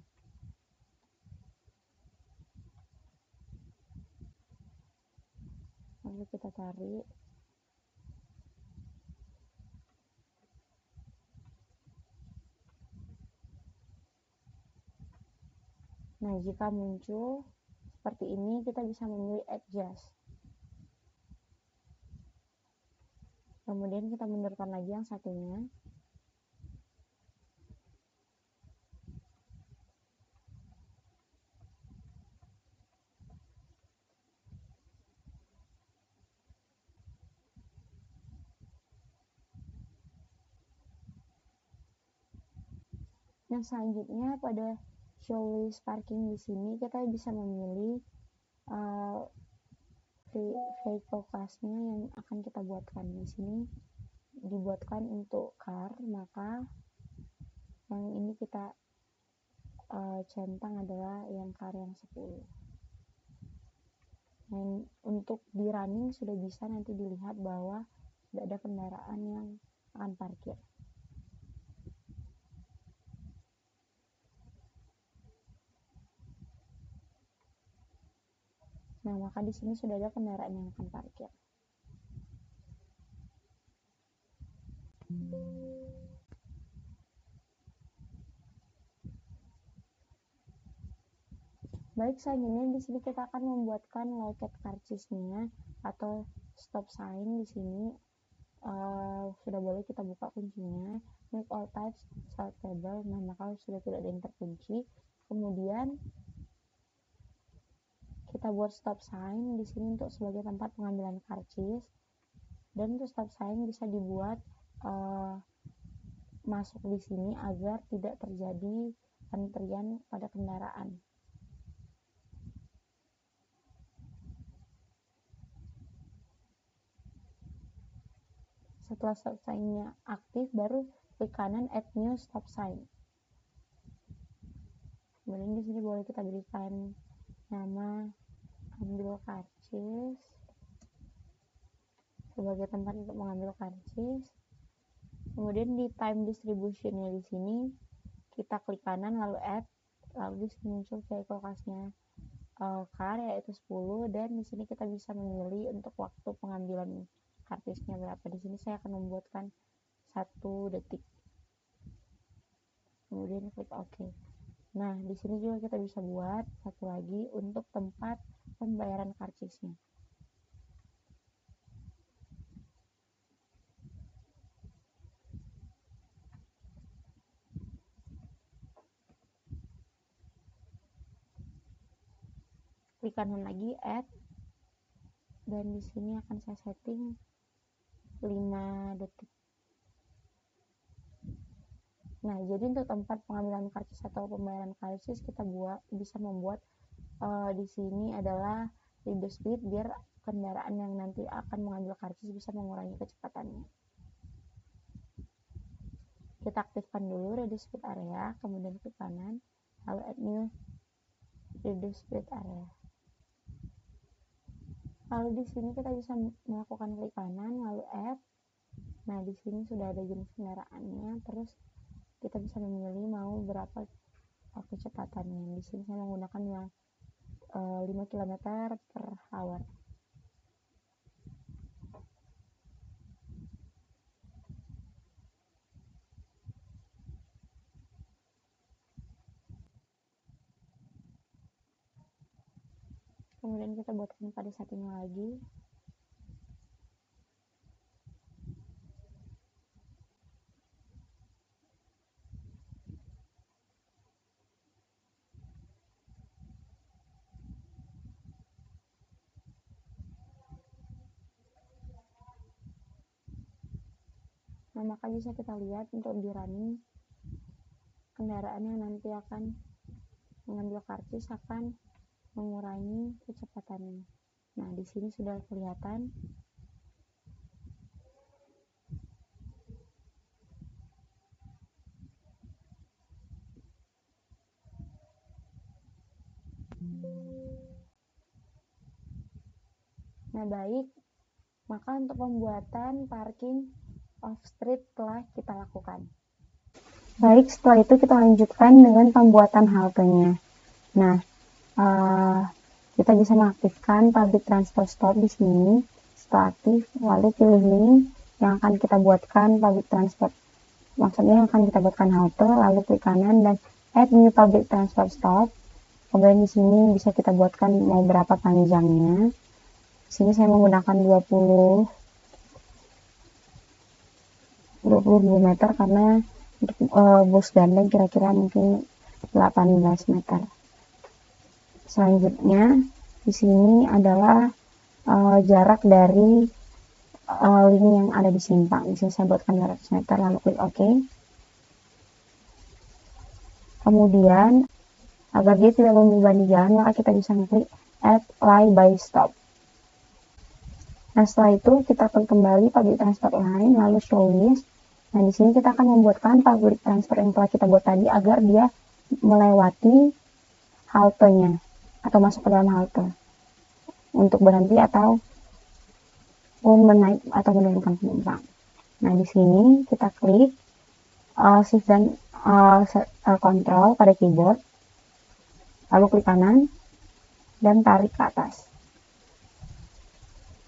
Lalu kita tarik. Nah, jika muncul seperti ini, kita bisa memilih adjust. Kemudian kita mundurkan lagi yang satunya. Nah, selanjutnya pada show list parking di sini kita bisa memilih vehicle class-nya yang akan kita buatkan. Di sini dibuatkan untuk car, maka yang ini kita centang adalah yang car yang 10. Dan untuk di running sudah bisa nanti dilihat bahwa sudah ada kendaraan yang akan parkir. Nah, maka di sini sudah ada kendaraan yang akan parkir. Baik, selanjutnya di sini kita akan membuatkan loket karcisnya atau stop sign. Di sini sudah boleh kita buka kuncinya. Make all types selectable. Nah, maka sudah tidak ada yang terkunci. Kemudian kita buat stop sign di sini untuk sebagai tempat pengambilan karcis. Dan untuk stop sign bisa dibuat masuk di sini agar tidak terjadi antrian pada kendaraan. Setelah stop sign-nya aktif, baru klik kanan add new stop sign. Kemudian di sini boleh kita berikan nama ambil karcis sebagai tempat untuk mengambil karcis. Kemudian di time distribution-nya di sini kita klik kanan lalu add, lalu di sini muncul vehicle-nya car yaitu 10, dan di sini kita bisa memilih untuk waktu pengambilan karcisnya berapa. Di sini saya akan membuatkan 1 detik. Kemudian klik OK. Nah, di sini juga kita bisa buat satu lagi untuk tempat pembayaran karcisnya. Klik kanan lagi add, dan di sini akan saya setting 5 detik. Nah, jadi untuk tempat pengambilan karcis atau pembayaran karcis kita bisa membuat di sini adalah reduce speed biar kendaraan yang nanti akan mengambil karcis bisa mengurangi kecepatannya. Kita aktifkan dulu reduce speed area, kemudian klik kanan, lalu add new reduce speed area. Lalu di sini kita bisa melakukan klik kanan, lalu add. Nah, di sini sudah ada jenis kendaraannya, terus kita bisa memilih mau berapa kecepatannya. Di sini saya menggunakan yang 5 km per hour. Kemudian kita buatkan pada setting lagi. Nah, maka bisa kita lihat untuk di running kendaraan yang nanti akan mengambil karcis akan mengurangi kecepatannya. Nah, di sini sudah kelihatan. Nah, baik. Maka untuk pembuatan parking off street telah kita lakukan. Baik, setelah itu kita lanjutkan dengan pembuatan haltenya. Nah, kita bisa mengaktifkan public transport stop di sini. Setelah aktif, lalu pilih link yang akan kita buatkan public transport. Maksudnya yang akan kita buatkan halte, lalu klik kanan dan add new public transport stop. Kemudian di sini bisa kita buatkan mau berapa panjangnya. Di sini saya menggunakan 22 meter karena untuk bus gandeng kira-kira mungkin 18 meter. Selanjutnya di sini adalah jarak dari link yang ada di simpang. Di sini saya buatkan 200 meter, lalu klik OK. Kemudian agar dia tidak membebani jalan, maka kita bisa klik add line by stop. Nah, setelah itu kita klik kembali public transport line, lalu show list. Nah, di sini kita akan membuatkan public transport yang telah kita buat tadi agar dia melewati haltenya atau masuk ke dalam halte untuk berhenti atau menaik atau menurunkan penumpang. Nah, di sini kita klik shift dan control pada keyboard, lalu klik kanan dan tarik ke atas.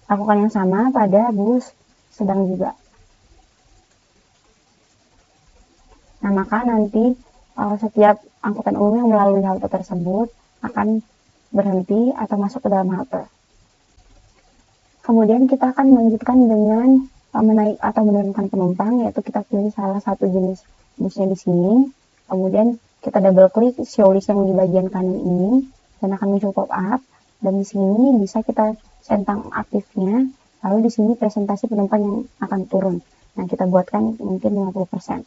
Lakukan yang sama pada bus sedang juga. Nah, maka nanti setiap angkutan umum yang melalui halte tersebut akan berhenti atau masuk ke dalam halte. Kemudian kita akan melanjutkan dengan menaik atau menurunkan penumpang, yaitu kita pilih salah satu jenis busnya di sini. Kemudian kita double klik show list yang di bagian kanan ini dan akan muncul pop up. Dan di sini bisa kita centang aktifnya. Lalu di sini presentasi penumpang yang akan turun. Nah, kita buatkan mungkin 50%.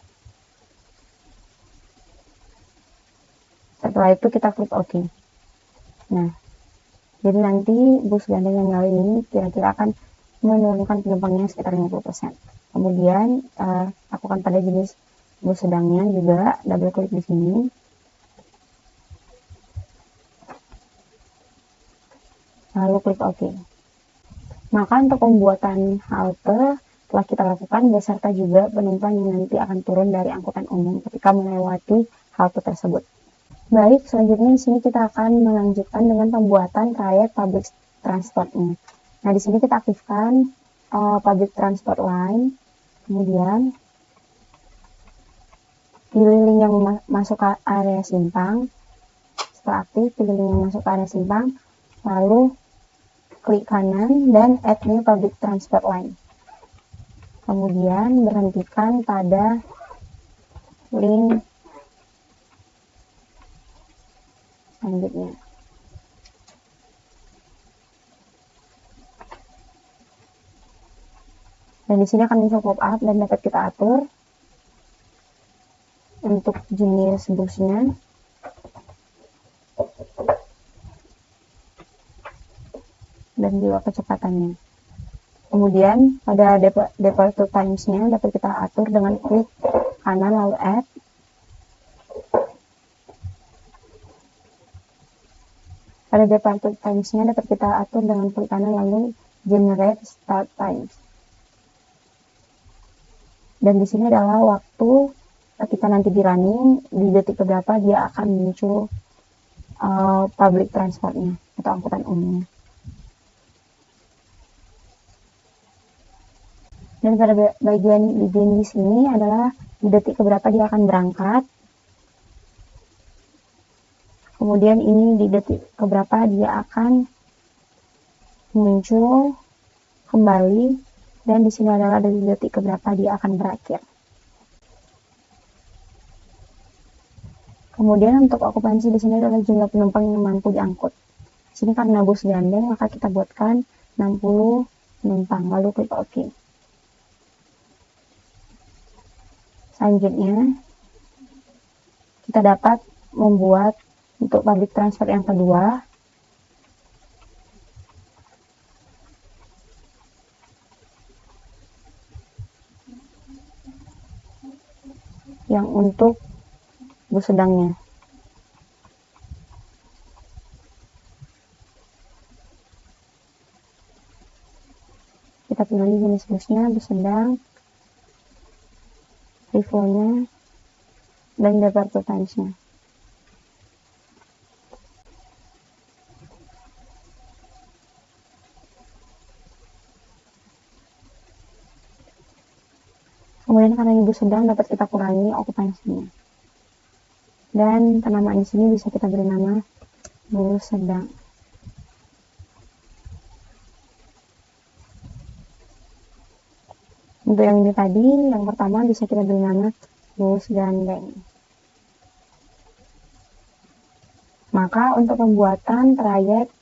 Setelah itu kita klik OK. Nah, jadi nanti bus gandeng yang lain ini kira-kira akan menurunkan penumpangnya sekitar 50%. Kemudian lakukan pada jenis bus sedangnya juga, double klik di sini. Lalu klik OK. Maka untuk pembuatan halte telah kita lakukan beserta juga penumpang yang nanti akan turun dari angkutan umum ketika melewati halte tersebut. Baik, selanjutnya di sini kita akan melanjutkan dengan pembuatan trayek public transportnya. Nah, di sini kita aktifkan public transport line, kemudian pilih link yang masuk ke area simpang. Setelah aktif, pilih link yang masuk ke area simpang, lalu klik kanan dan add new public transport line. Kemudian berhentikan pada link selanjutnya. Dan di sini akan muncul pop up dan dapat kita atur untuk jenis busnya. Dan juga kecepatannya. Kemudian pada departure times-nya dapat kita atur dengan klik kanan lalu add. Pada departure times-nya dapat kita atur dengan klik kanan lalu generate start times. Dan di sini adalah waktu ketika nanti di running, di detik keberapa dia akan muncul public transportnya atau angkutan umumnya. Dan pada bagian di sini adalah di detik keberapa dia akan berangkat. Kemudian ini di detik keberapa dia akan muncul kembali, dan di sini adalah dari detik keberapa dia akan berakhir. Kemudian untuk okupansi di sini adalah jumlah penumpang yang mampu diangkut. Di sini karena bus gandeng maka kita buatkan 60 penumpang, lalu klik OK. Selanjutnya kita dapat membuat untuk public transport yang kedua, yang untuk bus sedangnya. Kita pilih jenis busnya, bus sedang, revo-nya, dan departure times-nya. Kemudian karena ini bus sedang dapat kita kurangi okupansinya. Dan penamaan di sini bisa kita beri nama bus sedang. Untuk yang ini tadi, yang pertama bisa kita beri nama bus gandeng. Maka untuk pembuatan trayek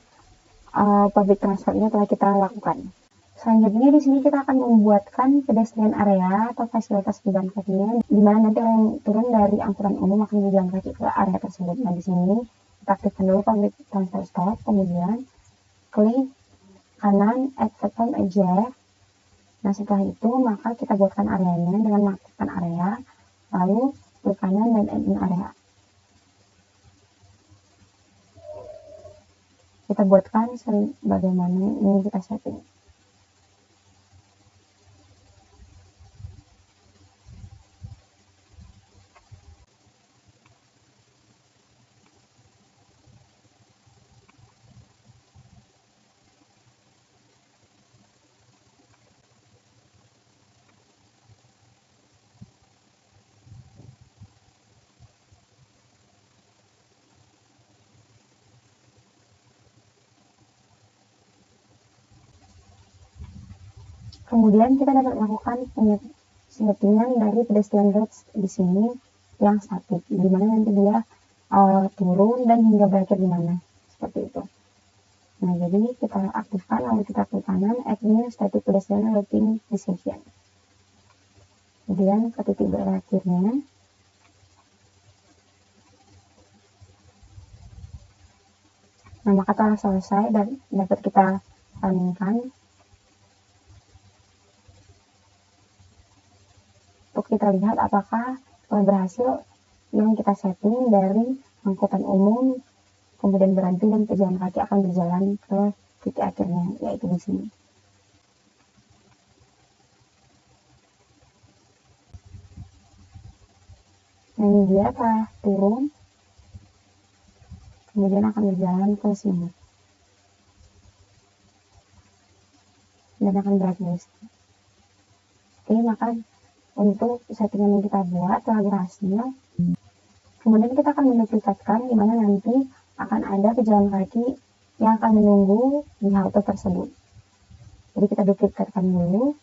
public transportnya telah kita lakukan. Selanjutnya di sini kita akan membuatkan pedestrian area atau fasilitas pejalan kakinya, di mana nanti orang yang turun dari angkutan umum akan berjalan kaki ke area tersebut. Nah, di sini kita aktifkan dulu public transport stop, kemudian klik kanan add platform aja. Nah, setelah itu maka kita buatkan areanya dengan mengaktifkan area, lalu klik kanan dan add new area. Kita buatkan sebagaimana ini kita setting. Kemudian kita dapat melakukan settingan dari pedestrian roads di sini yang statik, di mana nanti dia turun dan hingga berakhir di mana, seperti itu. Nah, jadi kita aktifkan lalu kita klik kanan add new static pedestrian routing decision. Kemudian ke titik berakhirnya. Nah, maka telah selesai dan dapat kita running-kan. Untuk kita lihat apakah telah berhasil yang kita setting dari angkutan umum, kemudian berhenti dan pejalan kaki akan berjalan ke titik akhirnya, yaitu di sini. Nah, ini dia telah turun, kemudian akan berjalan ke sini dan akan berakhir di sini. Oke, maka untuk settingan yang kita buat telah berhasil. Kemudian kita akan menduplikatkan di mana nanti akan ada pejalan kaki yang akan menunggu di halte tersebut. Jadi kita duplikatkan dulu.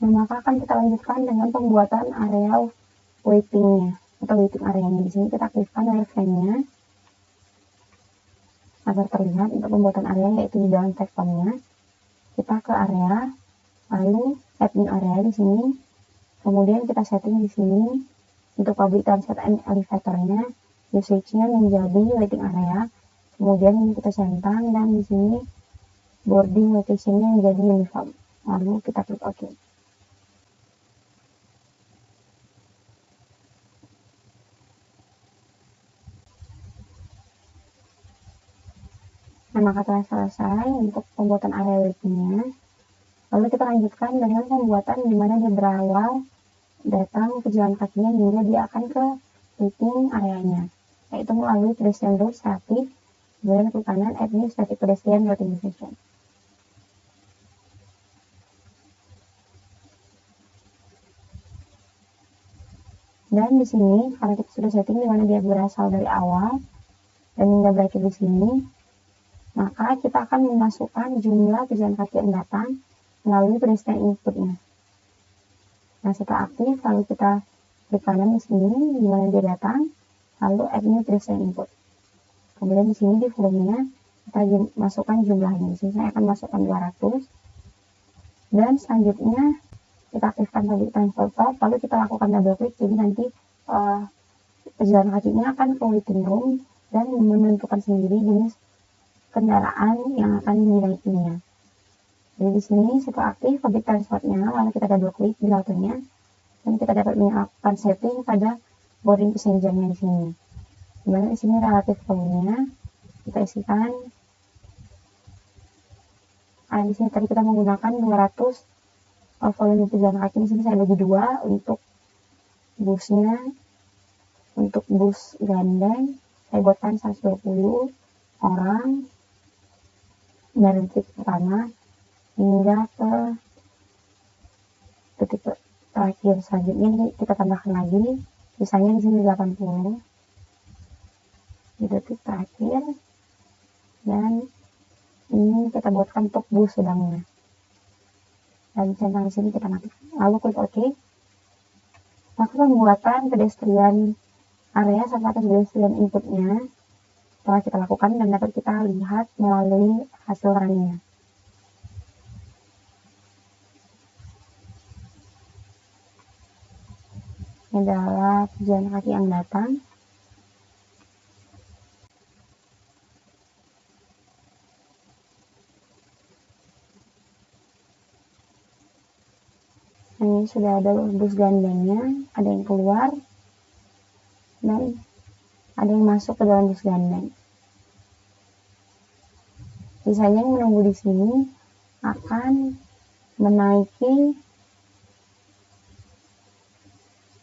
Nah, maka akan kita lanjutkan dengan pembuatan area waiting-nya atau waiting area-nya. Di sini kita aktifkan wireframe-nya agar terlihat untuk pembuatan area, yaitu di dalam vektornya. Kita ke area, lalu add new area di sini. Kemudian kita setting di sini untuk public transport and elevator-nya, usage-nya menjadi waiting area. Kemudian ini kita centang dan di sini boarding location-nya menjadi uniform. Lalu kita klik OK. Nah, maka telah selesai untuk pembuatan area waiting-nya. Lalu kita lanjutkan dengan pembuatan di mana dia berawal datang pejalan kakinya hingga dia akan ke waiting areanya, yaitu melalui pedestrian road static, kemudian ke kanan add new static pedestrian routing decision. Dan di sini karena kita sudah setting di mana dia berasal dari awal dan hingga berakhir di sini, maka kita akan memasukkan jumlah pejalan kaki yang datang melalui pedestrian inputnya. Nah, setelah aktif, lalu kita klik kanan di sini di mana dia datang, lalu add new pedestrian input. Kemudian di sini di volumenya kita masukkan jumlahnya. Di sini saya akan masukkan 200. Dan selanjutnya kita aktifkan public transport stop, lalu kita lakukan double klik, jadi nanti pejalan kakinya akan ke waiting room dan menentukan sendiri jenis kendaraan yang akan dinaikinya. Jadi di sini setelah aktif public transportnya, lalu kita double klik di haltenya dan kita dapat melakukan setting pada boarding passenger-nya di sini. Dimana di sini relatif volumenya kita isikan. Di sini tadi kita menggunakan 200 volume pejalan kaki. Di sini saya bagi dua untuk busnya. Untuk bus gandeng saya buatkan 120 orang dari titik pertama hingga ke titik terakhir. Selanjutnya kita tambahkan lagi, sisanya di sini 80 di detik terakhir, dan ini kita buatkan untuk bus sedangnya. Dan centang di sini kita matikan. Lalu klik OK. Maka pembuatan pedestrian area serta pedestrian inputnya telah kita lakukan dan dapat kita lihat melalui hasil runnya. Ini adalah pejalan kaki yang datang. Ini sudah ada bus gandengnya, ada yang keluar dan ada yang masuk ke dalam bus gandeng. Sisanya yang menunggu di sini akan menaiki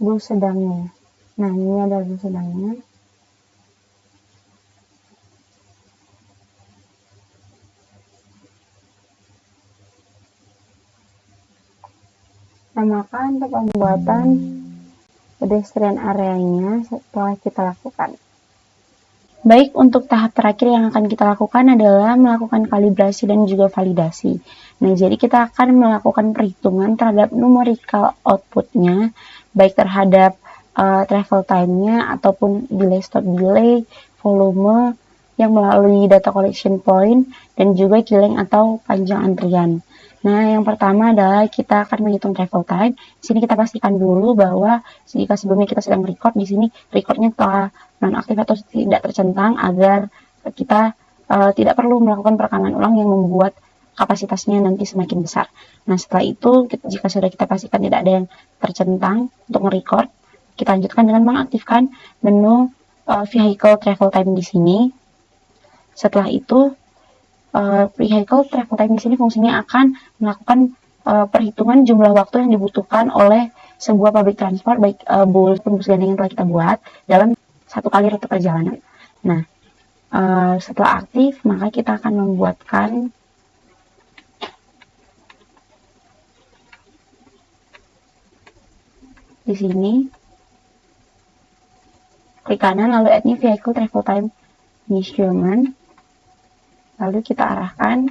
bus sedangnya. Nah, ini ada bus sedangnya. Nah, maka untuk pembuatan pedestrian areanya setelah kita lakukan. Baik, untuk tahap terakhir yang akan kita lakukan adalah melakukan kalibrasi dan juga validasi. Nah, jadi kita akan melakukan perhitungan terhadap numerical outputnya, baik terhadap travel time-nya ataupun delay stop delay, volume yang melalui data collection point, dan juga queuing atau panjang antrian. Nah, yang pertama adalah kita akan menghitung travel time. Di sini kita pastikan dulu bahwa jika sebelumnya kita sedang record, di sini recordnya telah nonaktif atau tidak tercentang agar kita tidak perlu melakukan perekaman ulang yang membuat kapasitasnya nanti semakin besar. Nah, setelah itu jika sudah kita pastikan tidak ada yang tercentang untuk merecord, kita lanjutkan dengan mengaktifkan menu vehicle travel time di sini. Setelah itu vehicle travel time di sini fungsinya akan melakukan perhitungan jumlah waktu yang dibutuhkan oleh sebuah public transport, baik bus gandeng yang telah kita buat dalam satu kali rute perjalanan. Nah, setelah aktif, maka kita akan membuatkan di sini, klik kanan lalu add new vehicle travel time measurement, lalu kita arahkan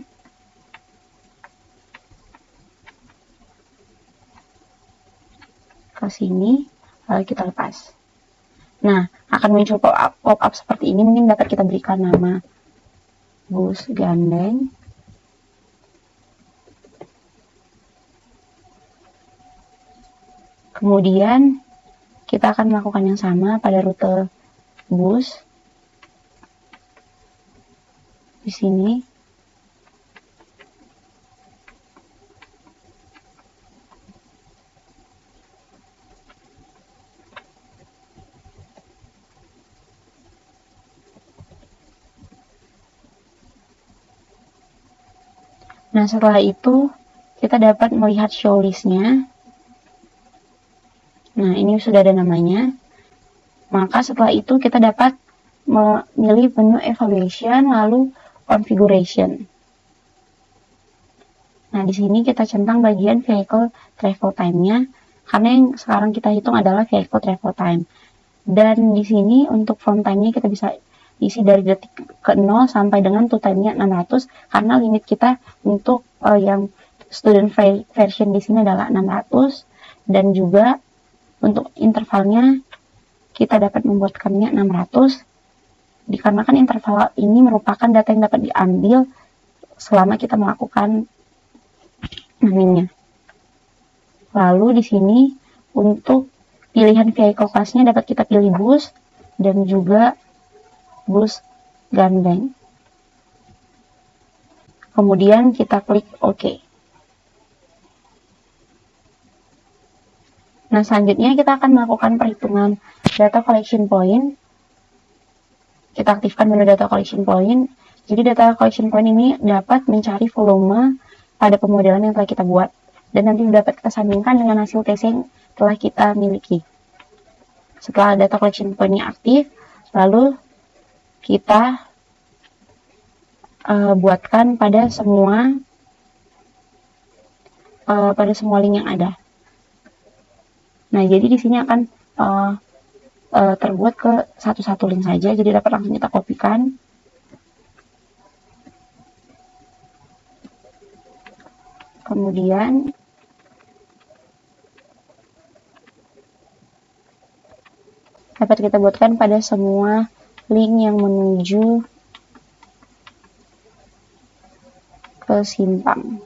ke sini, lalu kita lepas. Nah, akan muncul pop-up seperti ini. Mungkin dapat kita berikan nama bus gandeng. Kemudian kita akan melakukan yang sama pada rute bus di sini. Nah, setelah itu kita dapat melihat show list-nya. Nah, ini sudah ada namanya. Maka setelah itu kita dapat memilih menu evaluation lalu configuration. Nah, di sini kita centang bagian vehicle travel time-nya karena yang sekarang kita hitung adalah vehicle travel time. Dan di sini untuk from time-nya kita bisa isi dari detik ke 0 sampai dengan to time-nya 600 karena limit kita untuk yang student version di sini adalah 600, dan juga untuk intervalnya kita dapat membuatkannya 600 dikarenakan interval ini merupakan data yang dapat diambil selama kita melakukan namanya. Lalu di sini untuk pilihan vehicle class-nya dapat kita pilih bus dan juga bus gandeng. Kemudian kita klik OK. Nah, selanjutnya kita akan melakukan perhitungan data collection point. Kita aktifkan menu data collection point. Jadi data collection point ini dapat mencari volume pada pemodelan yang telah kita buat dan nanti dapat kita sandingkan dengan hasil TC yang telah kita miliki. Setelah data collection point-nya aktif, lalu kita buatkan pada semua link yang ada. Nah, jadi di sini akan terbuat ke satu-satu link saja, jadi dapat langsung kita kopikan. Kemudian dapat kita buatkan pada semua link yang menuju ke simpang.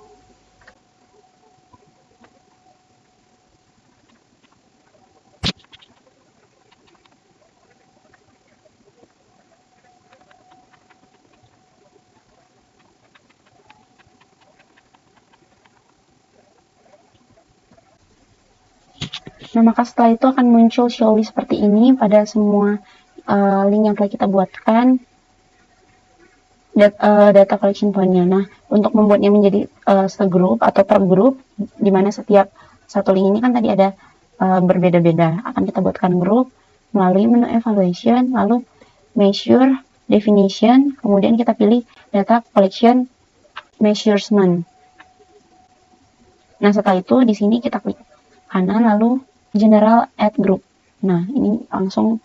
Nah, maka setelah itu akan muncul show list seperti ini pada semua link yang telah kita buatkan, data collection point-nya. Nah, untuk membuatnya menjadi segrup atau per grup, di mana setiap satu link ini kan tadi ada berbeda-beda, akan kita buatkan grup melalui menu evaluation, lalu measure, definition, kemudian kita pilih data collection measurement. Nah, setelah itu di sini kita klik kanan lalu general add group. Nah, ini langsung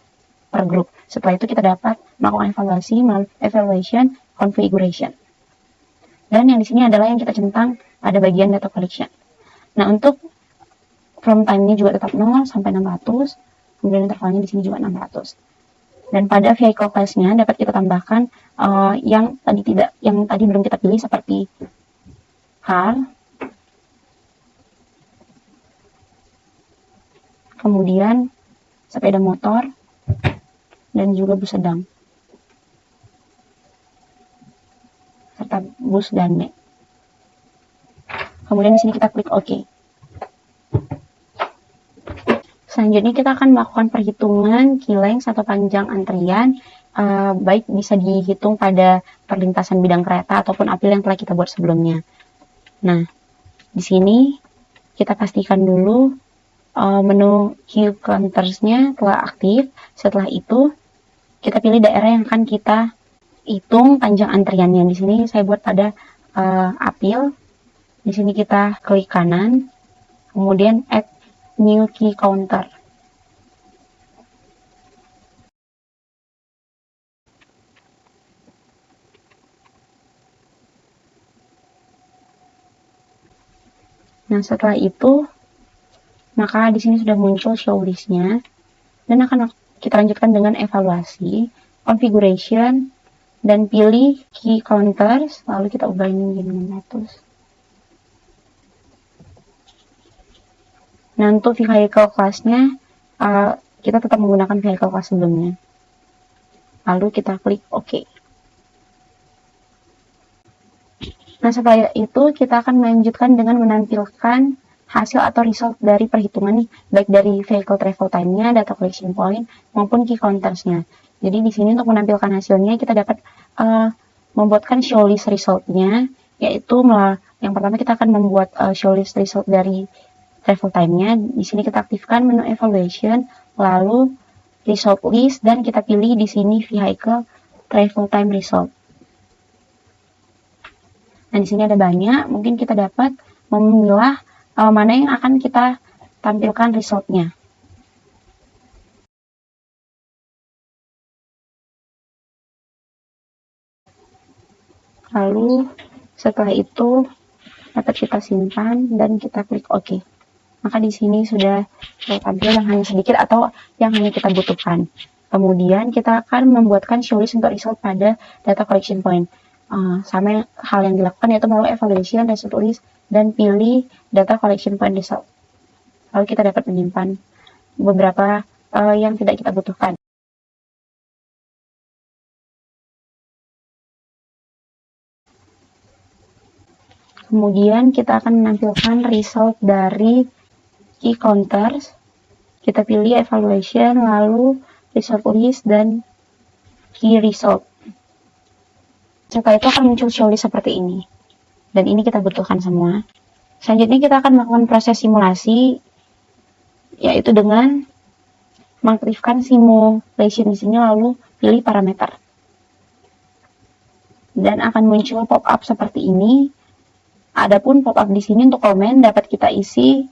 per grup. Setelah itu kita dapat melakukan evaluasi melalui evaluation configuration. Dan yang di sini adalah yang kita centang pada bagian data collection. Nah, untuk from time-nya juga tetap 0 sampai 600, kemudian intervalnya di sini juga 600. Dan pada vehicle class-nya dapat kita tambahkan yang tadi belum kita pilih seperti car, kemudian sepeda motor, dan juga bus sedang, serta bus dan kemudian di sini kita klik OK. Selanjutnya kita akan melakukan perhitungan key length atau panjang antrian, baik bisa dihitung pada perlintasan bidang kereta ataupun apel yang telah kita buat sebelumnya. Nah, di sini kita pastikan dulu menu queue counters-nya telah aktif. Setelah itu kita pilih daerah yang akan kita hitung panjang antriannya. Di sini saya buat pada apel. Di sini kita klik kanan, kemudian add new key counter. Nah, setelah itu maka di sini sudah muncul show list-nya dan akan kita lanjutkan dengan evaluasi, configuration, dan pilih key counters, lalu kita ubah ini menjadi 600. Nah, untuk vehicle class-nya kita tetap menggunakan vehicle class sebelumnya. Lalu kita klik OK. Nah, setelah itu kita akan melanjutkan dengan menampilkan hasil atau result dari perhitungan nih, baik dari vehicle travel time-nya, data collection point, maupun key counters-nya. Jadi di sini untuk menampilkan hasilnya kita dapat membuatkan show list result-nya, yaitu yang pertama kita akan membuat show list result dari travel time-nya. Di sini kita aktifkan menu evaluation, lalu result list, dan kita pilih di sini vehicle travel time result. Nah, di sini ada banyak, mungkin kita dapat memilah mana yang akan kita tampilkan result-nya. Lalu setelah itu dapat kita simpan dan kita klik OK. Maka di sini sudah tampil yang hanya sedikit atau yang hanya kita butuhkan. Kemudian kita akan membuatkan show list untuk result pada data collection point. Sama hal yang dilakukan yaitu melalui evaluation, result list, dan pilih data collection point result. Lalu kita dapat menyimpan beberapa yang tidak kita butuhkan. Kemudian kita akan menampilkan result dari key counters. Kita pilih evaluation, lalu result list, dan key result. Setelah itu akan muncul show list seperti ini. Dan ini kita butuhkan semua. Selanjutnya kita akan melakukan proses simulasi, yaitu dengan mengaktifkan simulation di sini, lalu pilih parameter. Dan akan muncul pop-up seperti ini. Adapun pop-up di sini untuk komen dapat kita isi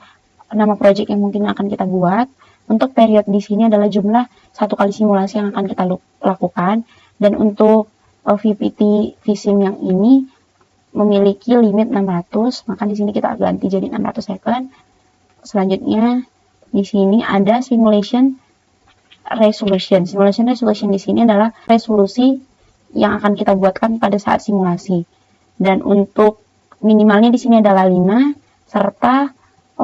nama project yang mungkin akan kita buat. Untuk period di sini adalah jumlah satu kali simulasi yang akan kita lakukan. Dan untuk VPT vSim yang ini memiliki limit 600, maka di sini kita ganti jadi 600 second. Selanjutnya di sini ada simulation resolution. Simulation resolution di sini adalah resolusi yang akan kita buatkan pada saat simulasi. Dan untuk minimalnya di sini adalah 5 serta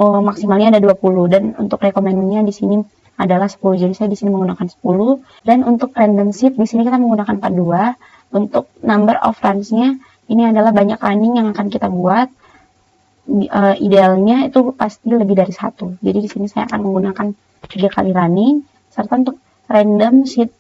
maksimalnya ada 20, dan untuk rekomendasinya di sini adalah 10. Jadi saya di sini menggunakan 10, dan untuk random shift di sini kita menggunakan 42. Untuk number of runs-nya ini adalah banyak running yang akan kita buat. Idealnya itu pasti lebih dari 1. Jadi di sini saya akan menggunakan 3 kali running, serta untuk random shift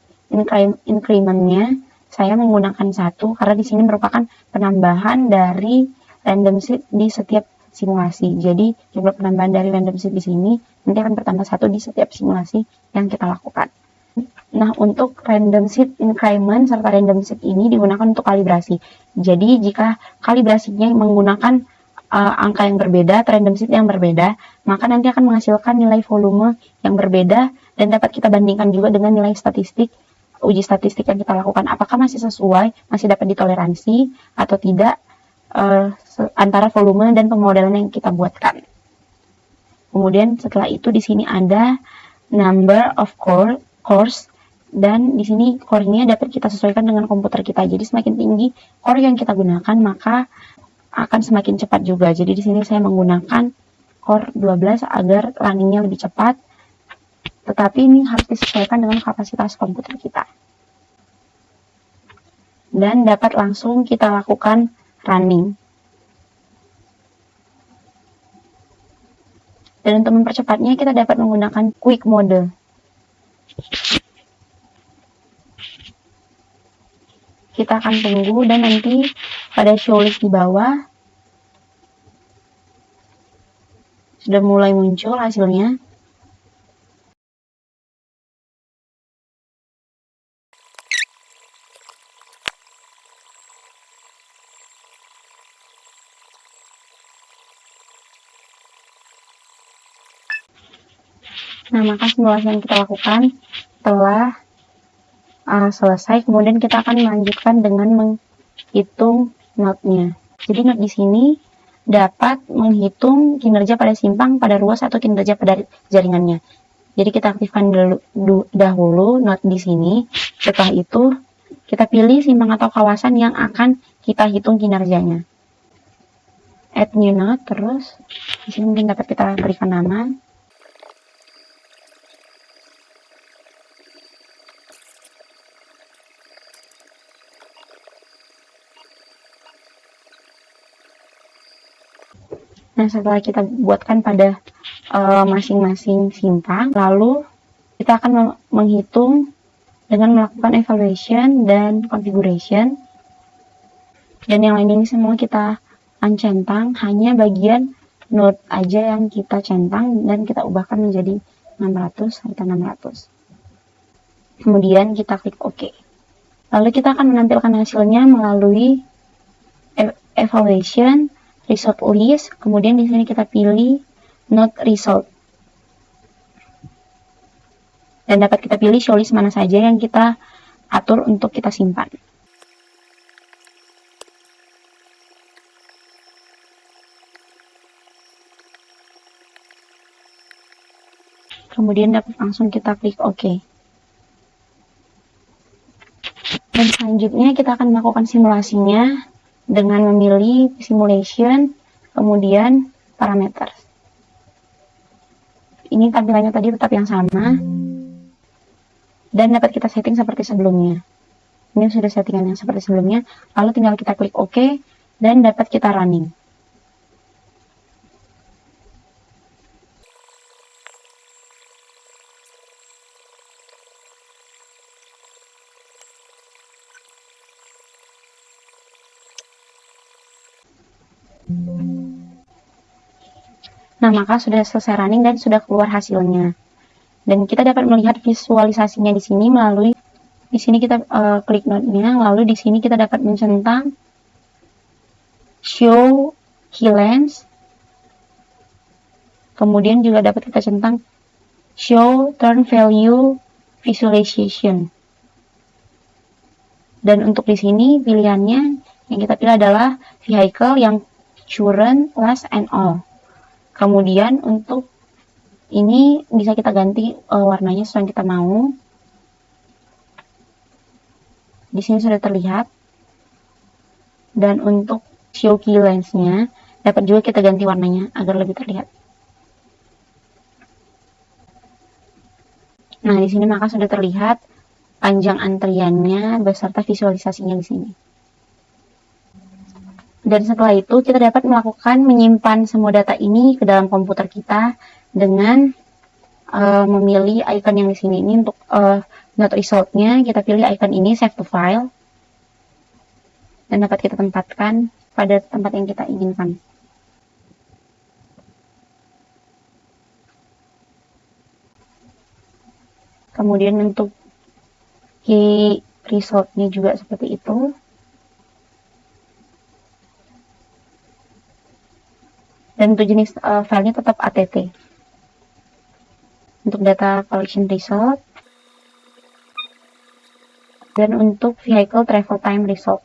increment-nya saya menggunakan 1 karena di sini merupakan penambahan dari random shift di setiap simulasi. Jadi jumlah penambahan dari random shift di sini nanti akan bertambah 1 di setiap simulasi yang kita lakukan. Nah, untuk random shift increment serta random shift ini digunakan untuk kalibrasi. Jadi jika kalibrasinya menggunakan angka yang berbeda, random seed yang berbeda, maka nanti akan menghasilkan nilai volume yang berbeda dan dapat kita bandingkan juga dengan nilai statistik, uji statistik yang kita lakukan. Apakah masih sesuai, masih dapat ditoleransi atau tidak antara volume dan pemodelan yang kita buatkan. Kemudian setelah itu di sini ada number of cores, dan di sini core-nya dapat kita sesuaikan dengan komputer kita. Jadi semakin tinggi core yang kita gunakan, maka akan semakin cepat juga. Jadi di sini saya menggunakan core 12 agar running-nya lebih cepat. Tetapi ini harus disesuaikan dengan kapasitas komputer kita. Dan dapat langsung kita lakukan running. Dan untuk mempercepatnya kita dapat menggunakan quick mode. Kita akan tunggu dan nanti pada show list di bawah sudah mulai muncul hasilnya. Nah, maka simulasi yang kita lakukan telah selesai. Kemudian kita akan melanjutkan dengan menghitung node-nya. Jadi node di sini dapat menghitung kinerja pada simpang, pada ruas, atau kinerja pada jaringannya. Jadi kita aktifkan dahulu node di sini. Setelah itu kita pilih simpang atau kawasan yang akan kita hitung kinerjanya. Add new node, terus di sini mungkin dapat kita berikan nama. Nah, setelah kita buatkan pada masing-masing simpang, lalu kita akan menghitung dengan melakukan evaluation dan configuration. Dan yang lain ini semua kita centang, hanya bagian node aja yang kita centang dan kita ubahkan menjadi 600 serta 600. Kemudian kita klik OK. Lalu kita akan menampilkan hasilnya melalui evaluation, result list, kemudian di sini kita pilih node result. Dan dapat kita pilih show list mana saja yang kita atur untuk kita simpan. Kemudian dapat langsung kita klik OK. Dan selanjutnya kita akan melakukan simulasinya dengan memilih simulation, kemudian parameter. Ini tampilannya tadi tetap yang sama, dan dapat kita setting seperti sebelumnya. Ini sudah settingan yang seperti sebelumnya, lalu tinggal kita klik OK, dan dapat kita running. Nah, maka sudah selesai running dan sudah keluar hasilnya. Dan kita dapat melihat visualisasinya di sini melalui di sini kita klik node-nya, lalu di sini kita dapat mencentang show keylength. Kemudian juga dapat kita centang show turn value visualization. Dan untuk di sini pilihannya yang kita pilih adalah vehicle yang current, last, and all. Kemudian untuk ini bisa kita ganti warnanya sesuai yang kita mau. Di sini sudah terlihat. Dan untuk show key length-nya dapat juga kita ganti warnanya agar lebih terlihat. Nah, di sini maka sudah terlihat panjang antriannya beserta visualisasinya di sini. Dan setelah itu kita dapat menyimpan semua data ini ke dalam komputer kita dengan memilih icon yang di sini. Ini untuk node result-nya kita pilih icon ini, save to file, dan dapat kita tempatkan pada tempat yang kita inginkan. Kemudian untuk key result-nya juga seperti itu. Dan untuk jenis filenya tetap ATT. Untuk data collection result dan untuk vehicle travel time result.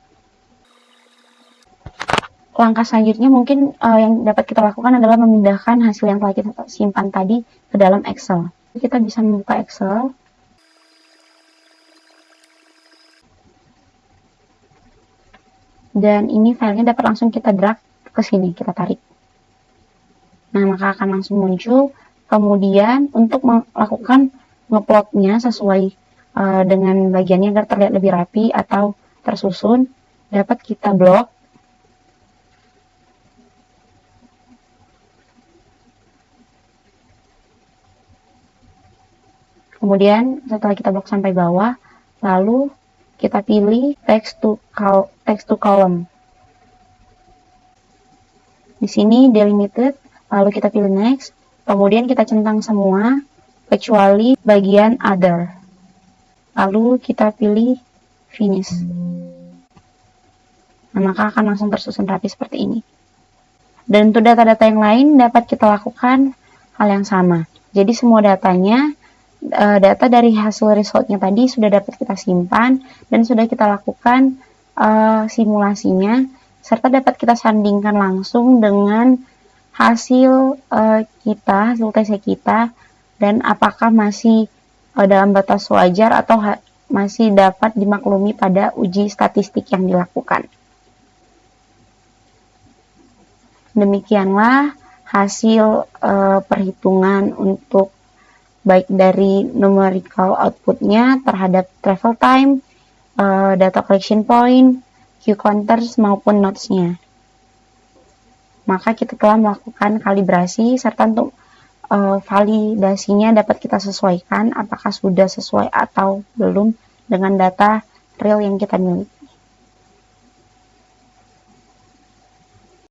Langkah selanjutnya mungkin yang dapat kita lakukan adalah memindahkan hasil yang telah kita simpan tadi ke dalam Excel. Kita bisa membuka Excel. Dan ini filenya dapat langsung kita drag ke sini, kita tarik. Nah, maka akan langsung muncul. Kemudian untuk melakukan ngeplotnya sesuai dengan bagiannya agar terlihat lebih rapi atau tersusun, dapat kita blok. Kemudian setelah kita blok sampai bawah, lalu kita pilih text to column. Di sini delimited, lalu kita pilih next, kemudian kita centang semua kecuali bagian other. Lalu kita pilih finish. Nah, maka akan langsung tersusun rapi seperti ini. Dan untuk data-data yang lain dapat kita lakukan hal yang sama. Jadi semua datanya, data dari hasil resultnya tadi sudah dapat kita simpan dan sudah kita lakukan simulasinya, serta dapat kita sandingkan langsung dengan hasil hasil tesnya kita, dan apakah masih dalam batas wajar atau masih dapat dimaklumi pada uji statistik yang dilakukan. Demikianlah hasil perhitungan untuk baik dari numerical outputnya terhadap travel time, data collection point, Q counters maupun notes-nya. Maka kita telah melakukan kalibrasi serta untuk validasinya dapat kita sesuaikan apakah sudah sesuai atau belum dengan data real yang kita miliki.